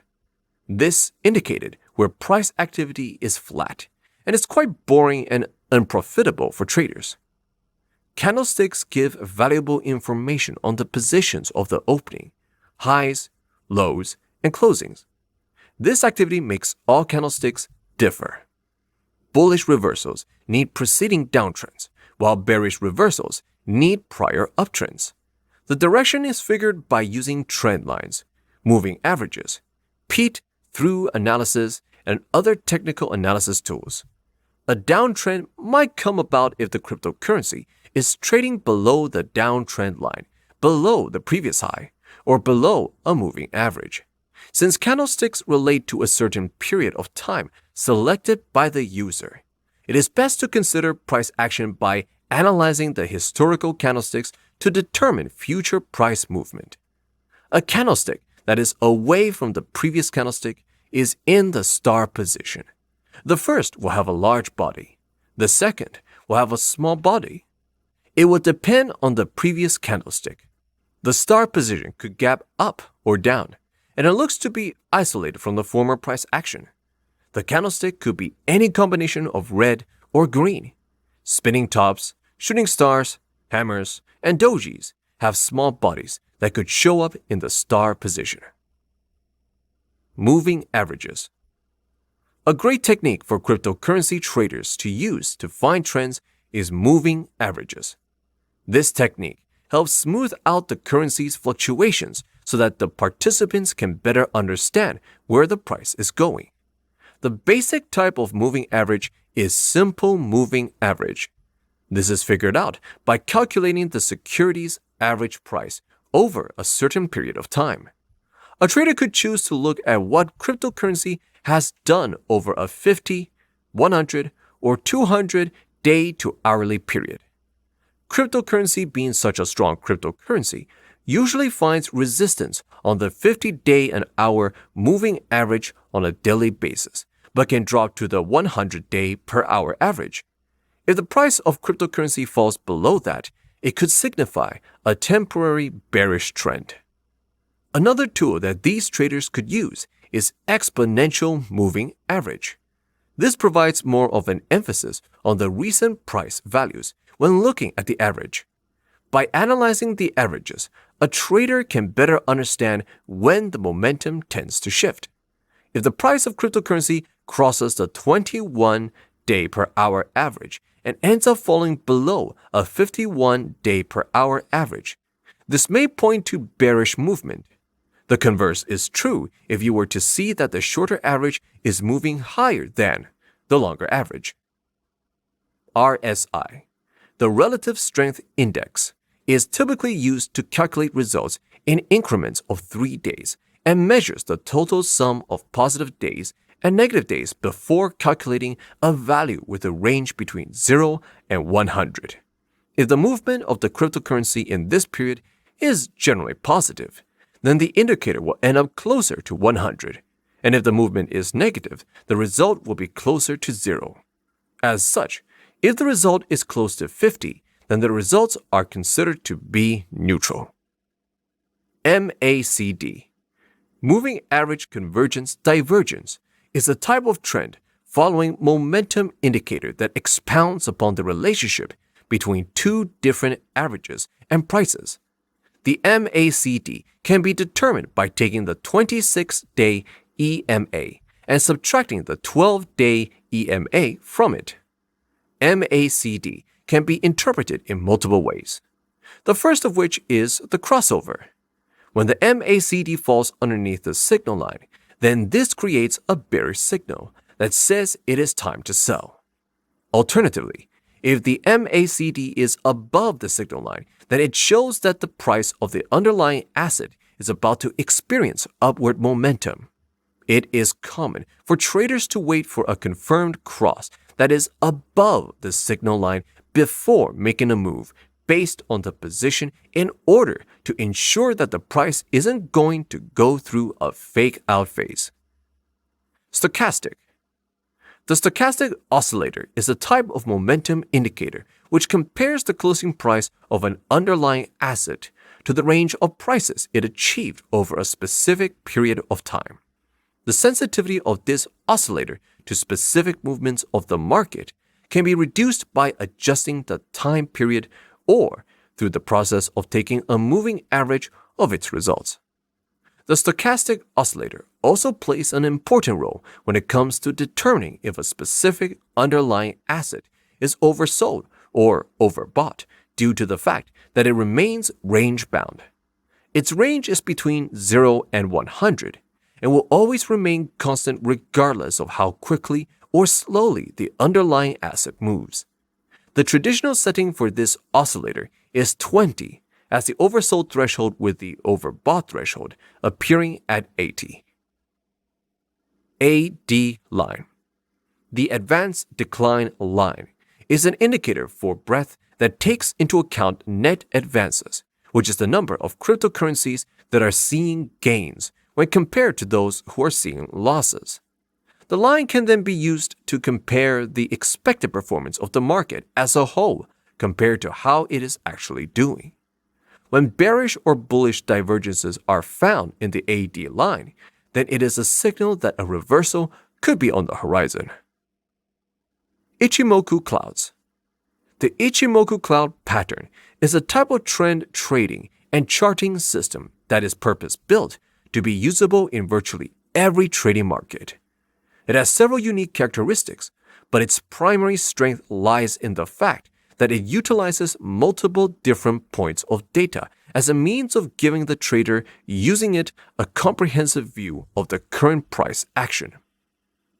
This indicated where price activity is flat, and it's quite boring and unprofitable for traders. Candlesticks give valuable information on the positions of the opening, highs, lows, and closings. This activity makes all candlesticks differ. Bullish reversals need preceding downtrends, while bearish reversals need prior uptrends. The direction is figured by using trend lines, moving averages, Pete through analysis, and other technical analysis tools. A downtrend might come about if the cryptocurrency is trading below the downtrend line, below the previous high, or below a moving average. Since candlesticks relate to a certain period of time selected by the user, it is best to consider price action by analyzing the historical candlesticks to determine future price movement. A candlestick that is away from the previous candlestick is in the star position. The first will have a large body. The second will have a small body. It will depend on the previous candlestick. The star position could gap up or down, and it looks to be isolated from the former price action. The candlestick could be any combination of red or green. Spinning tops, shooting stars, hammers, and dojis have small bodies that could show up in the star position. Moving averages. A great technique for cryptocurrency traders to use to find trends is moving averages. This technique helps smooth out the currency's fluctuations so that the participants can better understand where the price is going. The basic type of moving average is simple moving average. This is figured out by calculating the security's average price over a certain period of time. A trader could choose to look at what cryptocurrency has done over a 50, 100, or 200 day to hourly period. Cryptocurrency, being such a strong cryptocurrency, usually finds resistance on the 50-day and hour moving average on a daily basis, but can drop to the 100-day per hour average. If the price of cryptocurrency falls below that, it could signify a temporary bearish trend. Another tool that these traders could use is exponential moving average. This provides more of an emphasis on the recent price values when looking at the average. By analyzing the averages, a trader can better understand when the momentum tends to shift. If the price of cryptocurrency crosses the 21-day per hour average and ends up falling below a 51-day per hour average, this may point to bearish movement. The converse is true if you were to see that the shorter average is moving higher than the longer average. RSI, the Relative Strength Index, is typically used to calculate results in increments of 3 days and measures the total sum of positive days and negative days before calculating a value with a range between 0 and 100. If the movement of the cryptocurrency in this period is generally positive, then the indicator will end up closer to 100. And if the movement is negative, the result will be closer to 0. As such, if the result is close to 50, then the results are considered to be neutral. MACD, Moving Average Convergence Divergence, is a type of trend following momentum indicator that expounds upon the relationship between two different averages and prices. The MACD can be determined by taking the 26-day EMA and subtracting the 12-day EMA from it. MACD can be interpreted in multiple ways. The first of which is the crossover. When the MACD falls underneath the signal line, then this creates a bearish signal that says it is time to sell. Alternatively, if the MACD is above the signal line, then it shows that the price of the underlying asset is about to experience upward momentum. It is common for traders to wait for a confirmed cross that is above the signal line before making a move based on the position in order to ensure that the price isn't going to go through a fake out phase. Stochastic. The stochastic oscillator is a type of momentum indicator which compares the closing price of an underlying asset to the range of prices it achieved over a specific period of time. The sensitivity of this oscillator to specific movements of the market can be reduced by adjusting the time period or through the process of taking a moving average of its results. The stochastic oscillator also plays an important role when it comes to determining if a specific underlying asset is oversold or overbought due to the fact that it remains range-bound. Its range is between 0 and 100 and will always remain constant regardless of how quickly or slowly the underlying asset moves. The traditional setting for this oscillator is 20, as the oversold threshold with the overbought threshold appearing at 80. AD line. The advanced decline line is an indicator for breadth that takes into account net advances, which is the number of cryptocurrencies that are seeing gains when compared to those who are seeing losses. The line can then be used to compare the expected performance of the market as a whole compared to how it is actually doing. When bearish or bullish divergences are found in the AD line, then it is a signal that a reversal could be on the horizon. Ichimoku clouds. The Ichimoku cloud pattern is a type of trend trading and charting system that is purpose-built to be usable in virtually every trading market. It has several unique characteristics, but its primary strength lies in the fact that it utilizes multiple different points of data as a means of giving the trader using it a comprehensive view of the current price action.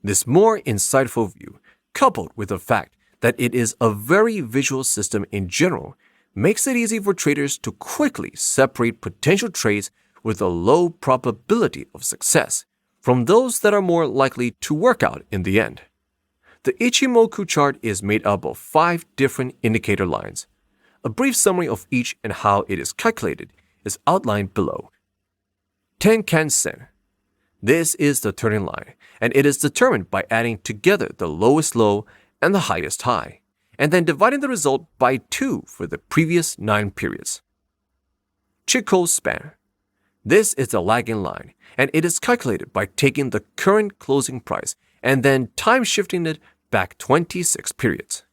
This more insightful view, coupled with the fact that it is a very visual system in general, makes it easy for traders to quickly separate potential trades with a low probability of success from those that are more likely to work out in the end. The Ichimoku chart is made up of 5 different indicator lines. A brief summary of each and how it is calculated is outlined below. Tenkan-sen. This is the turning line, and it is determined by adding together the lowest low and the highest high, and then dividing the result by 2 for the previous 9 periods. Chikou span. This is the lagging line, and it is calculated by taking the current closing price and then time shifting it back 26 periods.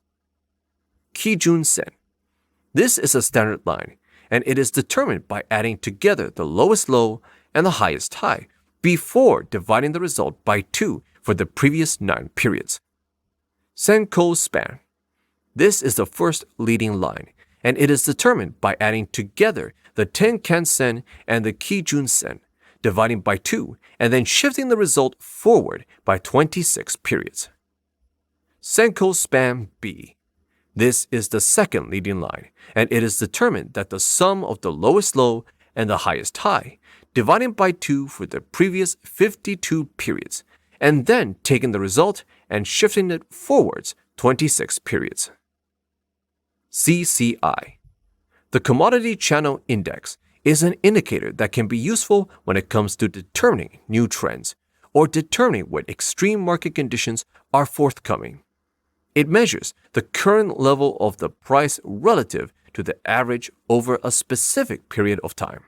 Kijun-sen. This is a standard line, and it is determined by adding together the lowest low and the highest high before dividing the result by 2 for the previous 9 periods. Senkou span. This is the first leading line, and it is determined by adding together the Tenkan-sen and the Kijun-sen, dividing by 2, and then shifting the result forward by 26 periods. Senkou span B. This is the second leading line, and it is determined that the sum of the lowest low and the highest high, dividing by 2 for the previous 52 periods, and then taking the result and shifting it forwards 26 periods. CCI. The Commodity Channel Index is an indicator that can be useful when it comes to determining new trends or determining when extreme market conditions are forthcoming. It measures the current level of the price relative to the average over a specific period of time.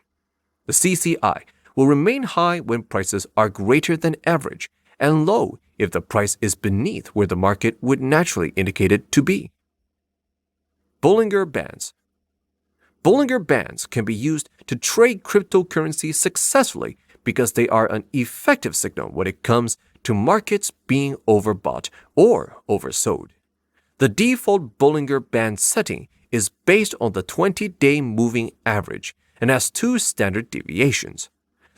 The CCI will remain high when prices are greater than average and low if the price is beneath where the market would naturally indicate it to be. Bollinger Bands. Bollinger Bands can be used to trade cryptocurrency successfully because they are an effective signal when it comes to markets being overbought or oversold. The default Bollinger Band setting is based on the 20-day moving average and has 2 standard deviations.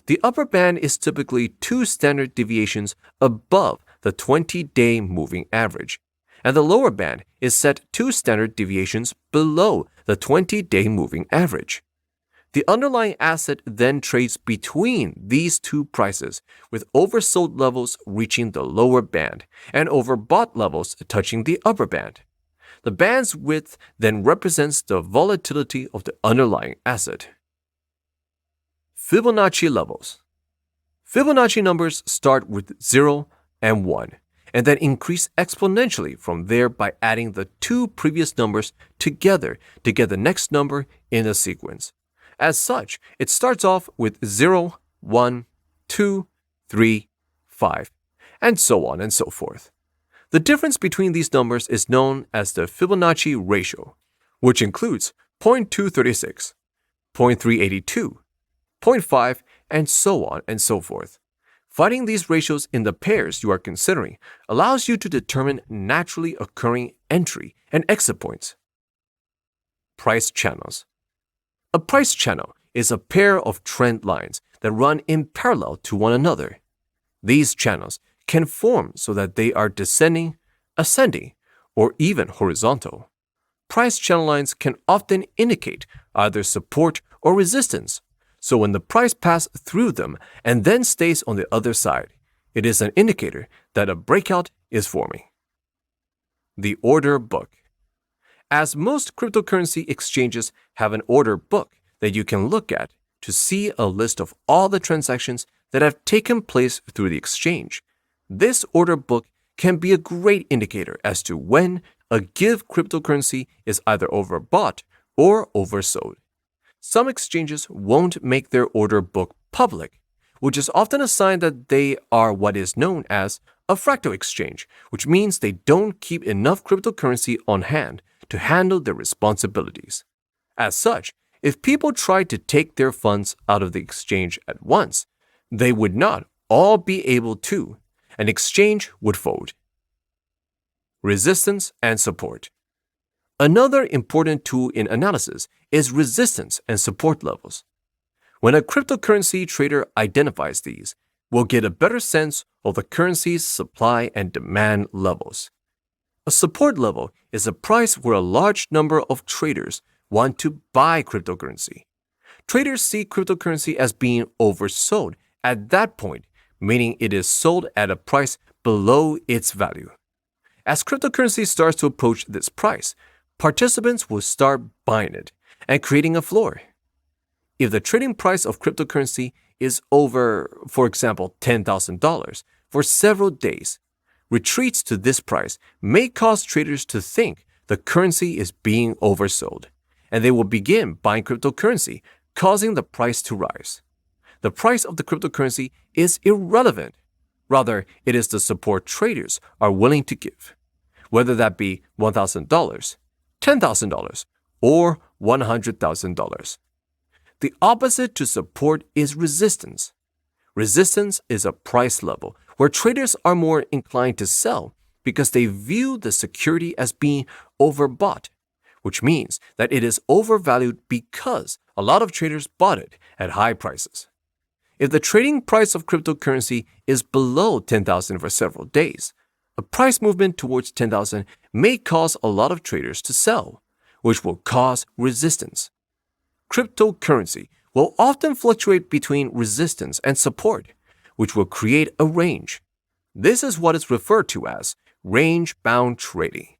The upper band is typically 2 standard deviations above the 20-day moving average, and the lower band is set 2 standard deviations below the 20-day moving average. The underlying asset then trades between these 2 prices, with oversold levels reaching the lower band and overbought levels touching the upper band. The band's width then represents the volatility of the underlying asset. Fibonacci levels. Fibonacci numbers start with 0 and 1, and then increase exponentially from there by adding the 2 previous numbers together to get the next number in a sequence. As such, it starts off with 0, 1, 2, 3, 5, and so on and so forth. The difference between these numbers is known as the Fibonacci ratio, which includes 0.236, 0.382, 0.5, and so on and so forth. Finding these ratios in the pairs you are considering allows you to determine naturally occurring entry and exit points. Price channels. A price channel is a pair of trend lines that run in parallel to one another. These channels can form so that they are descending, ascending, or even horizontal. Price channel lines can often indicate either support or resistance, so when the price passes through them and then stays on the other side, it is an indicator that a breakout is forming. The order book. As most cryptocurrency exchanges have an order book that you can look at to see a list of all the transactions that have taken place through the exchange, this order book can be a great indicator as to when a given cryptocurrency is either overbought or oversold. Some exchanges won't make their order book public, which is often a sign that they are what is known as a fractal exchange, which means they don't keep enough cryptocurrency on hand to handle their responsibilities. As such, If people tried to take their funds out of the exchange at once, they would not all be able to. An exchange would fold. Resistance and support. Another important tool in analysis is resistance and support levels. When a cryptocurrency trader identifies these, we'll get a better sense of the currency's supply and demand levels. A support level is a price where a large number of traders want to buy cryptocurrency. Traders see cryptocurrency as being oversold at that point, meaning it is sold at a price below its value. As cryptocurrency starts to approach this price, participants will start buying it and creating a floor. If the trading price of cryptocurrency is over, for example, $10,000 for several days, retreats to this price may cause traders to think the currency is being oversold, and they will begin buying cryptocurrency, causing the price to rise. The price of the cryptocurrency is irrelevant. Rather, it is the support traders are willing to give, whether that be $1,000, $10,000, or $100,000. The opposite to support is resistance. Resistance is a price level where traders are more inclined to sell because they view the security as being overbought, which means that it is overvalued because a lot of traders bought it at high prices. If the trading price of cryptocurrency is below $10,000 for several days, a price movement towards $10,000 may cause a lot of traders to sell, which will cause resistance. Cryptocurrency will often fluctuate between resistance and support, which will create a range. This is what is referred to as range-bound trading.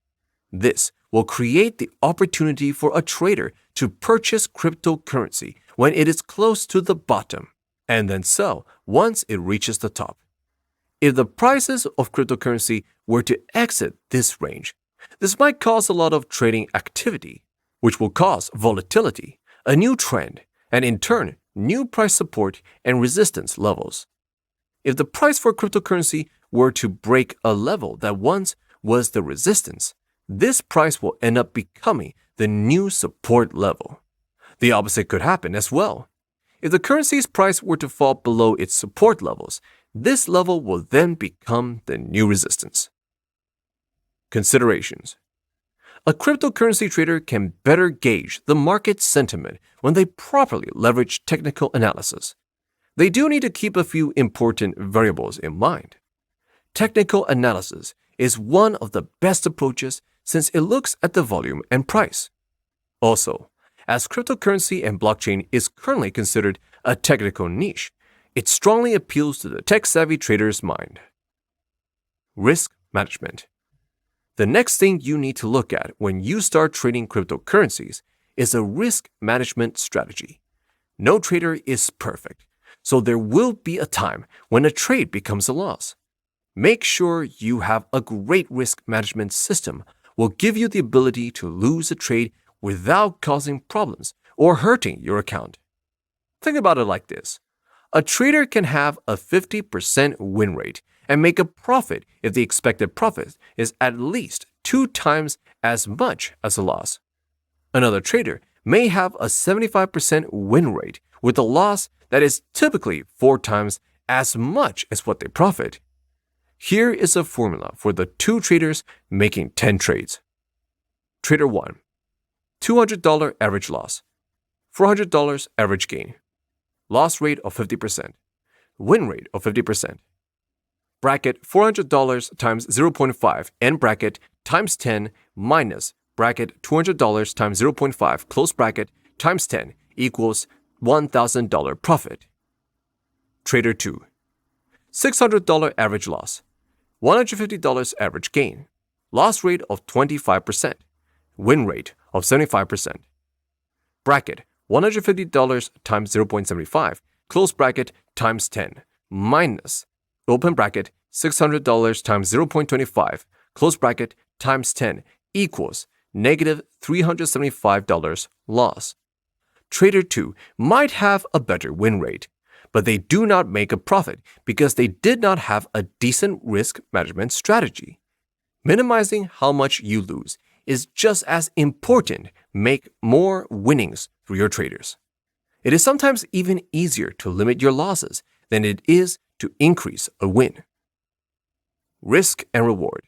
This will create the opportunity for a trader to purchase cryptocurrency when it is close to the bottom, and then sell once it reaches the top. If the prices of cryptocurrency were to exit this range, this might cause a lot of trading activity, which will cause volatility, a new trend, and in turn, new price support and resistance levels. If the price for cryptocurrency were to break a level that once was the resistance, this price will end up becoming the new support level. The opposite could happen as well. If the currency's price were to fall below its support levels, this level will then become the new resistance. Considerations. A cryptocurrency trader can better gauge the market sentiment when they properly leverage technical analysis. They do need to keep a few important variables in mind. Technical analysis is one of the best approaches since it looks at the volume and price. Also, as cryptocurrency and blockchain is currently considered a technical niche, it strongly appeals to the tech-savvy trader's mind. Risk management. The next thing you need to look at when you start trading cryptocurrencies is a risk management strategy. No trader is perfect, so there will be a time when a trade becomes a loss. Make sure you have a great risk management system will give you the ability to lose a trade without causing problems or hurting your account. Think about it like this. A trader can have a 50% win rate and make a profit if the expected profit is at least 2 times as much as a loss. Another trader may have a 75% win rate with a loss that is typically 4 times as much as what they profit. Here is a formula for the 2 traders making 10 trades. Trader 1. $200 average loss, $400 average gain, loss rate of 50%, win rate of 50%. Bracket $400 times 0.5 end bracket times 10 minus bracket $200 times 0.5 close bracket times 10 equals $1,000 profit. Trader 2. $600 average loss, $150 average gain, loss rate of 25%, win rate of 75%. Bracket $150 times 0.75 close bracket times 10 minus open bracket $600 times 0.25 close bracket times 10 equals negative $375 loss. Trader 2 might have a better win rate, but they do not make a profit because they did not have a decent risk management strategy. Minimizing how much you lose is just as important make more winnings through your traders. It is sometimes even easier to limit your losses than it is to increase a win. Risk and reward.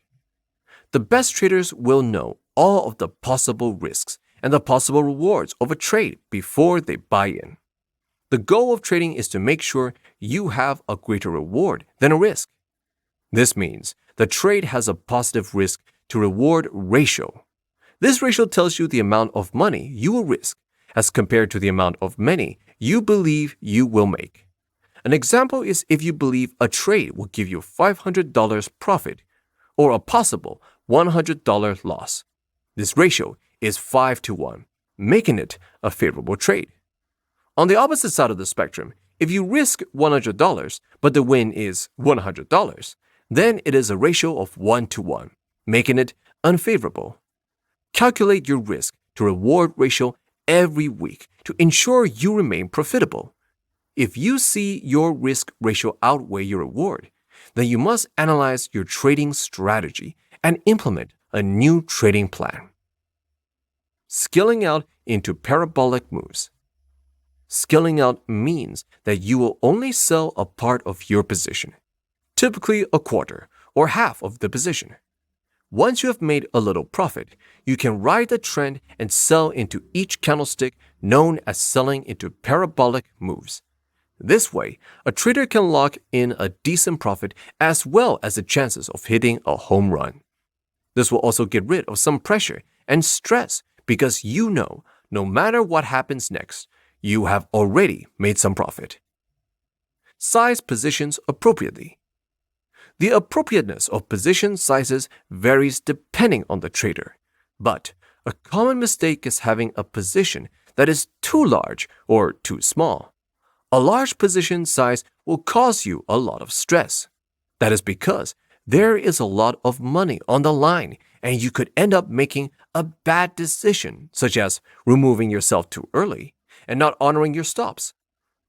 The best traders will know all of the possible risks and the possible rewards of a trade before they buy in. The goal of trading is to make sure you have a greater reward than a risk. This means the trade has a positive risk to reward ratio. This ratio tells you the amount of money you will risk as compared to the amount of money you believe you will make. An example is if you believe a trade will give you $500 profit or a possible $100 loss. This ratio is 5-to-1, making it a favorable trade. On the opposite side of the spectrum, if you risk $100 but the win is $100, then it is a ratio of 1-to-1, making it unfavorable. Calculate your risk to reward ratio every week to ensure you remain profitable. If you see your risk ratio outweigh your reward, then you must analyze your trading strategy and implement a new trading plan. Skilling out into parabolic moves. Skilling out means that you will only sell a part of your position, typically a quarter or half of the position. Once you have made a little profit, you can ride the trend and sell into each candlestick, known as selling into parabolic moves. This way, a trader can lock in a decent profit as well as the chances of hitting a home run. This will also get rid of some pressure and stress because you know no matter what happens next, you have already made some profit. Size positions appropriately. The appropriateness of position sizes varies depending on the trader, but a common mistake is having a position that is too large or too small. A large position size will cause you a lot of stress. That is because there is a lot of money on the line and you could end up making a bad decision, such as removing yourself too early and not honoring your stops.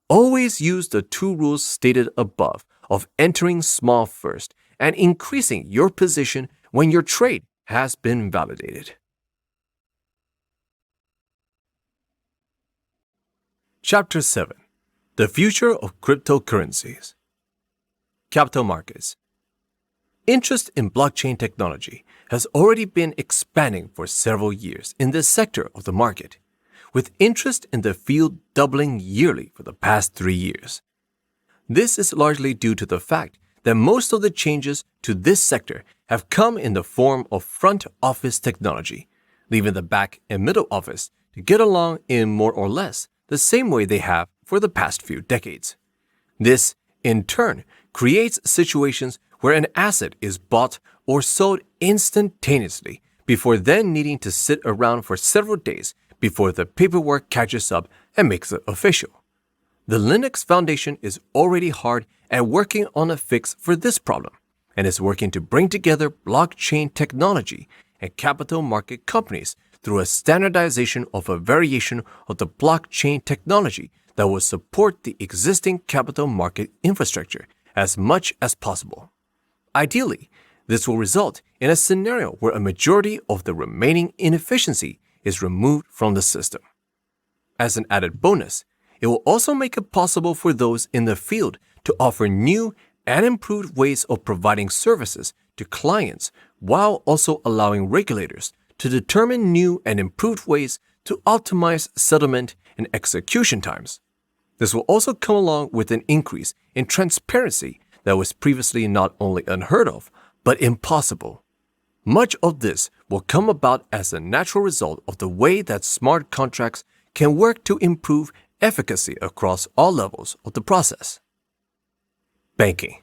Always use the 2 rules stated above of entering small first and increasing your position when your trade has been validated. Chapter 7. The Future of Cryptocurrencies. Capital Markets. Interest in blockchain technology has already been expanding for several years in this sector of the market, with interest in the field doubling yearly for the past 3 years. This is largely due to the fact that most of the changes to this sector have come in the form of front office technology, leaving the back and middle office to get along in more or less the same way they have for the past few decades. This, in turn, creates situations where an asset is bought or sold instantaneously before then needing to sit around for several days before the paperwork catches up and makes it official. The Linux Foundation is already hard at working on a fix for this problem and is working to bring together blockchain technology and capital market companies through a standardization of a variation of the blockchain technology that will support the existing capital market infrastructure as much as possible. Ideally, this will result in a scenario where a majority of the remaining inefficiency is removed from the system. As an added bonus, it will also make it possible for those in the field to offer new and improved ways of providing services to clients while also allowing regulators to determine new and improved ways to optimize settlement and execution times. This will also come along with an increase in transparency that was previously not only unheard of, but impossible. Much of this will come about as a natural result of the way that smart contracts can work to improve efficacy across all levels of the process. Banking.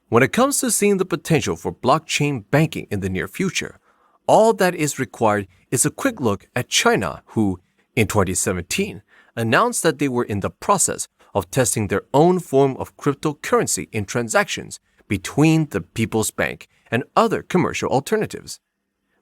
When it comes to seeing the potential for blockchain banking in the near future, all that is required is a quick look at China, who, in 2017, announced that they were in the process of testing their own form of cryptocurrency in transactions between the People's Bank and other commercial alternatives.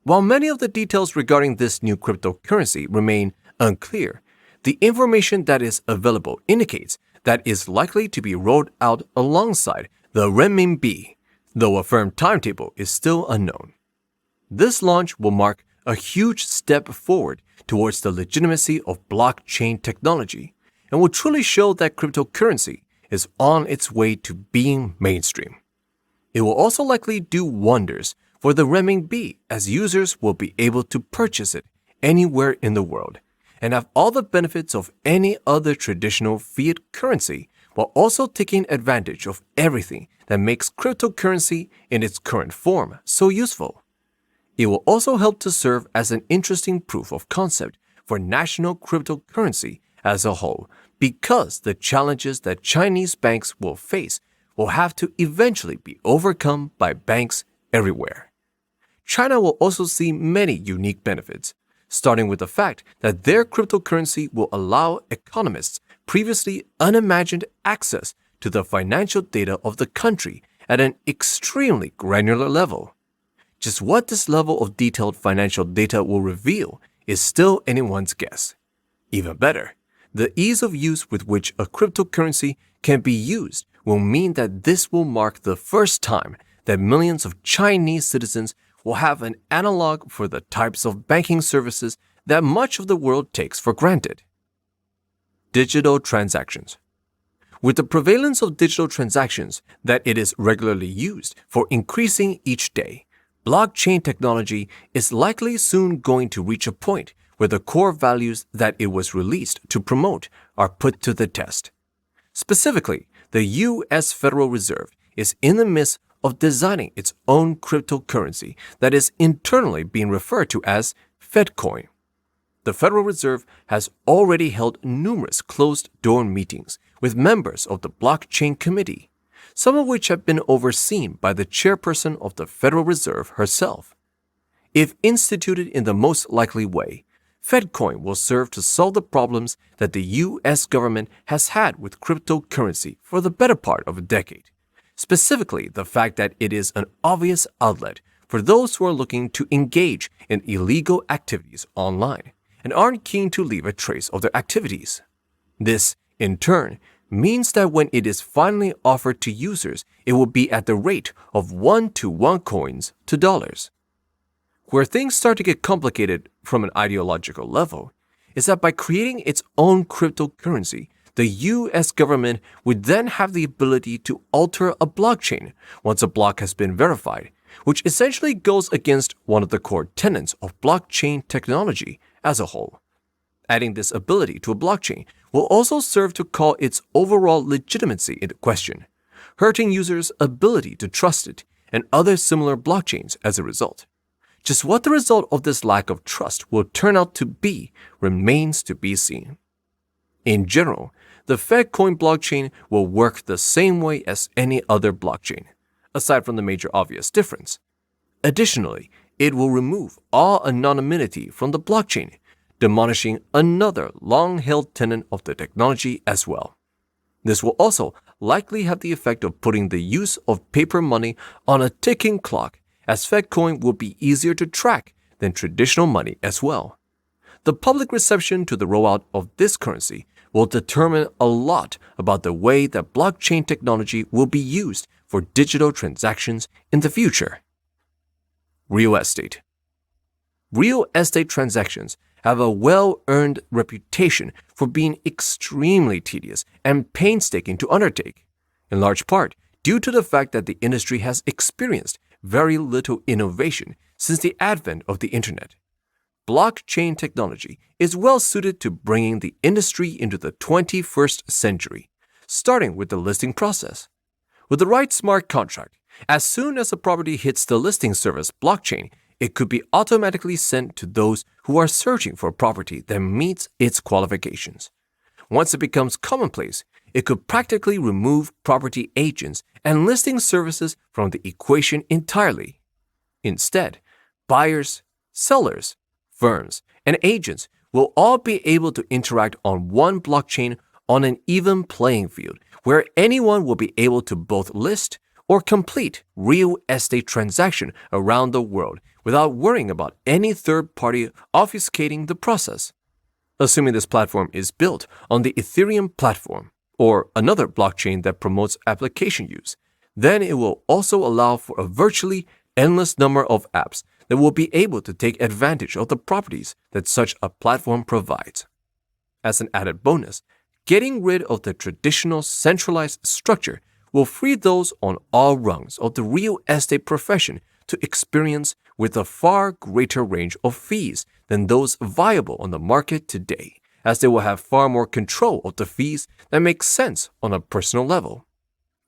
While many of the details regarding this new cryptocurrency remain unclear, the information that is available indicates that it is likely to be rolled out alongside the renminbi, though a firm timetable is still unknown. This launch will mark a huge step forward towards the legitimacy of blockchain technology and will truly show that cryptocurrency is on its way to being mainstream. It will also likely do wonders for the renminbi as users will be able to purchase it anywhere in the world and have all the benefits of any other traditional fiat currency while also taking advantage of everything that makes cryptocurrency in its current form so useful. It will also help to serve as an interesting proof of concept for national cryptocurrency as a whole because the challenges that Chinese banks will face will have to eventually be overcome by banks everywhere. China will also see many unique benefits, starting with the fact that their cryptocurrency will allow economists previously unimagined access to the financial data of the country at an extremely granular level. Just what this level of detailed financial data will reveal is still anyone's guess. Even better, the ease of use with which a cryptocurrency can be used will mean that this will mark the first time that millions of Chinese citizens will have an analog for the types of banking services that much of the world takes for granted. Digital transactions. With the prevalence of digital transactions that it is regularly used for increasing each day, blockchain technology is likely soon going to reach a point where the core values that it was released to promote are put to the test. Specifically, the U.S. Federal Reserve is in the midst of designing its own cryptocurrency that is internally being referred to as FedCoin. The Federal Reserve has already held numerous closed-door meetings with members of the Blockchain Committee, some of which have been overseen by the chairperson of the Federal Reserve herself. If instituted in the most likely way, FedCoin will serve to solve the problems that the U.S. government has had with cryptocurrency for the better part of a decade, specifically the fact that it is an obvious outlet for those who are looking to engage in illegal activities online and aren't keen to leave a trace of their activities. This, in turn, means that when it is finally offered to users, it will be at the rate of 1-to-1 coins to dollars. Where things start to get complicated from an ideological level is that by creating its own cryptocurrency, the U.S. government would then have the ability to alter a blockchain once a block has been verified, which essentially goes against one of the core tenets of blockchain technology as a whole. Adding this ability to a blockchain will also serve to call its overall legitimacy into question, hurting users' ability to trust it and other similar blockchains as a result. Just what the result of this lack of trust will turn out to be remains to be seen. In general, the FedCoin blockchain will work the same way as any other blockchain, aside from the major obvious difference. Additionally, it will remove all anonymity from the blockchain, demolishing another long-held tenet of the technology as well. This will also likely have the effect of putting the use of paper money on a ticking clock, as FedCoin will be easier to track than traditional money as well. The public reception to the rollout of this currency will determine a lot about the way that blockchain technology will be used for digital transactions in the future. Real estate. Real estate transactions have a well-earned reputation for being extremely tedious and painstaking to undertake, in large part due to the fact that the industry has experienced very little innovation since the advent of the internet. Blockchain technology is well suited to bringing the industry into the 21st century, starting with the listing process. With the right smart contract, as soon as a property hits the listing service blockchain, it could be automatically sent to those who are searching for a property that meets its qualifications. Once it becomes commonplace, it could practically remove property agents and listing services from the equation entirely. Instead, buyers, sellers, firms, and agents will all be able to interact on one blockchain on an even playing field where anyone will be able to both list or complete real estate transaction around the world without worrying about any third party obfuscating the process. Assuming this platform is built on the Ethereum platform or another blockchain that promotes application use, then it will also allow for a virtually endless number of apps that will be able to take advantage of the properties that such a platform provides. As an added bonus, getting rid of the traditional centralized structure will free those on all rungs of the real estate profession to experience with a far greater range of fees than those viable on the market today, as they will have far more control of the fees that make sense on a personal level.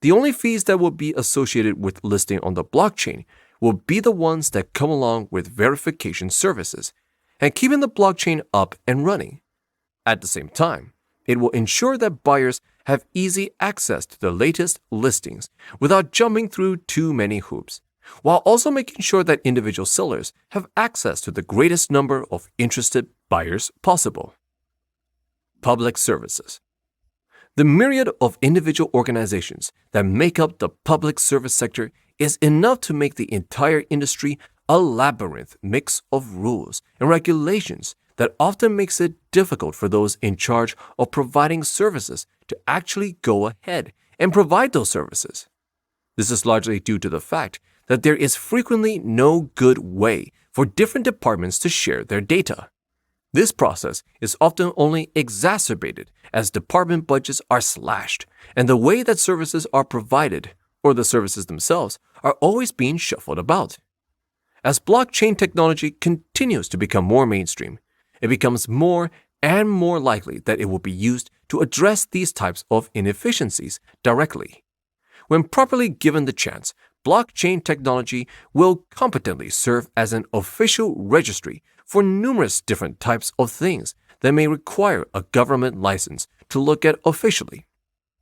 The only fees that will be associated with listing on the blockchain will be the ones that come along with verification services and keeping the blockchain up and running. At the same time, it will ensure that buyers have easy access to the latest listings without jumping through too many hoops, while also making sure that individual sellers have access to the greatest number of interested buyers possible. Public services. The myriad of individual organizations that make up the public service sector is enough to make the entire industry a labyrinth mix of rules and regulations that often makes it difficult for those in charge of providing services to actually go ahead and provide those services. This is largely due to the fact that there is frequently no good way for different departments to share their data. This process is often only exacerbated as department budgets are slashed and the way that services are provided, or the services themselves, are always being shuffled about. As blockchain technology continues to become more mainstream, it becomes more and more likely that it will be used to address these types of inefficiencies directly. When properly given the chance, blockchain technology will competently serve as an official registry for numerous different types of things that may require a government license to look at officially.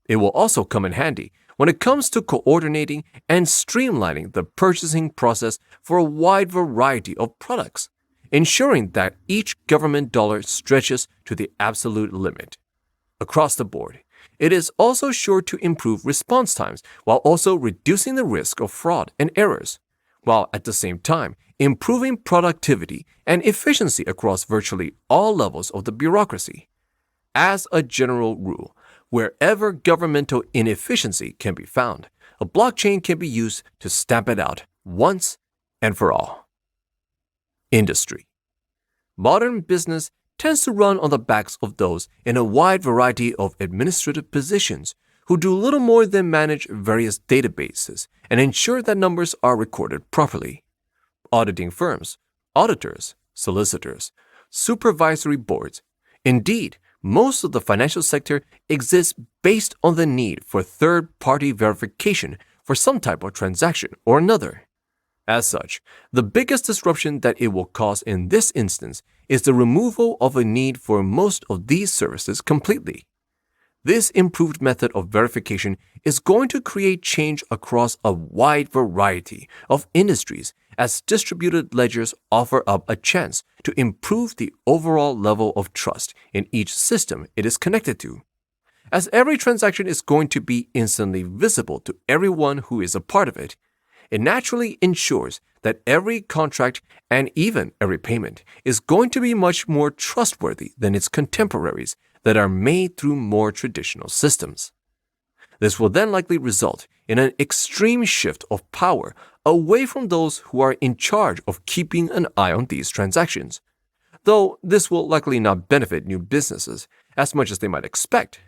It will also come in handy when it comes to coordinating and streamlining the purchasing process for a wide variety of products, ensuring that each government dollar stretches to the absolute limit. Across the board, it is also sure to improve response times while also reducing the risk of fraud and errors, while at the same time improving productivity and efficiency across virtually all levels of the bureaucracy. As a general rule, wherever governmental inefficiency can be found, a blockchain can be used to stamp it out once and for all. Industry. Modern business tends to run on the backs of those in a wide variety of administrative positions who do little more than manage various databases and ensure that numbers are recorded properly. Auditing firms, auditors, solicitors, supervisory boards. Indeed, most of the financial sector exists based on the need for third-party verification for some type of transaction or another. As such, the biggest disruption that it will cause in this instance is the removal of a need for most of these services completely. This improved method of verification is going to create change across a wide variety of industries as distributed ledgers offer up a chance to improve the overall level of trust in each system it is connected to. As every transaction is going to be instantly visible to everyone who is a part of it, it naturally ensures that every contract and even every payment is going to be much more trustworthy than its contemporaries that are made through more traditional systems. This will then likely result in an extreme shift of power away from those who are in charge of keeping an eye on these transactions, though this will likely not benefit new businesses as much as they might expect.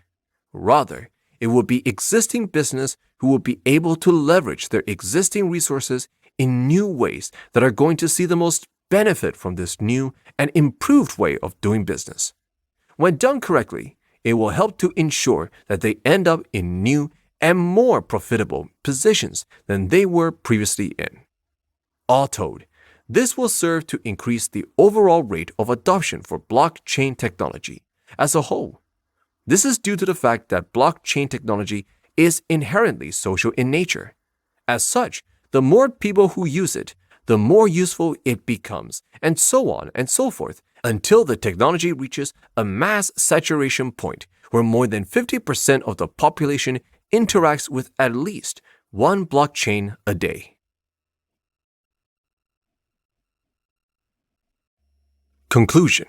Rather, it will be existing business who will be able to leverage their existing resources in new ways that are going to see the most benefit from this new and improved way of doing business. When done correctly, it will help to ensure that they end up in new and more profitable positions than they were previously in. All told, this will serve to increase the overall rate of adoption for blockchain technology as a whole. This is due to the fact that blockchain technology is inherently social in nature. As such, the more people who use it, the more useful it becomes, and so on and so forth, until the technology reaches a mass saturation point where more than 50% of the population interacts with at least one blockchain a day. Conclusion.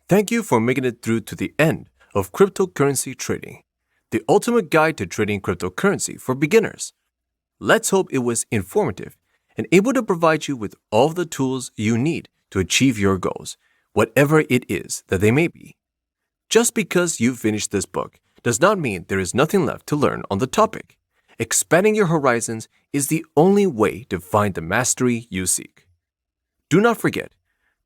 Thank you for making it through to the end of Cryptocurrency Trading, the ultimate guide to trading cryptocurrency for beginners. Let's hope it was informative and able to provide you with all the tools you need to achieve your goals, whatever it is that they may be. Just because you've finished this book does not mean there is nothing left to learn on the topic. Expanding your horizons is the only way to find the mastery you seek. Do not forget,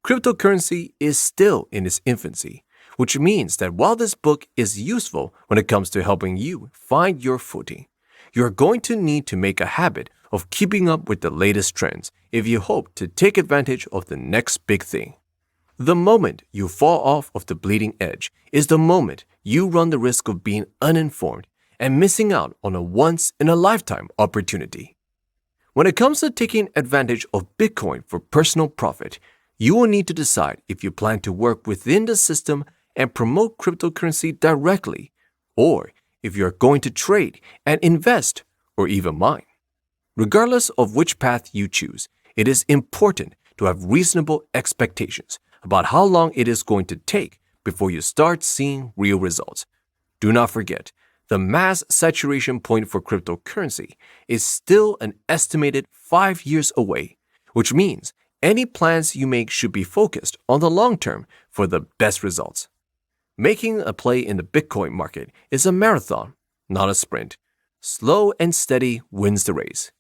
cryptocurrency is still in its infancy, which means that while this book is useful when it comes to helping you find your footing, you're going to need to make a habit of keeping up with the latest trends if you hope to take advantage of the next big thing. The moment you fall off of the bleeding edge is the moment you run the risk of being uninformed and missing out on a once-in-a-lifetime opportunity. When it comes to taking advantage of Bitcoin for personal profit, you will need to decide if you plan to work within the system and promote cryptocurrency directly, or if you're going to trade and invest or even mine. Regardless of which path you choose, it is important to have reasonable expectations about how long it is going to take before you start seeing real results. Do not forget, the mass saturation point for cryptocurrency is still an estimated 5 years away, which means any plans you make should be focused on the long term for the best results. Making a play in the Bitcoin market is a marathon, not a sprint. Slow and steady wins the race.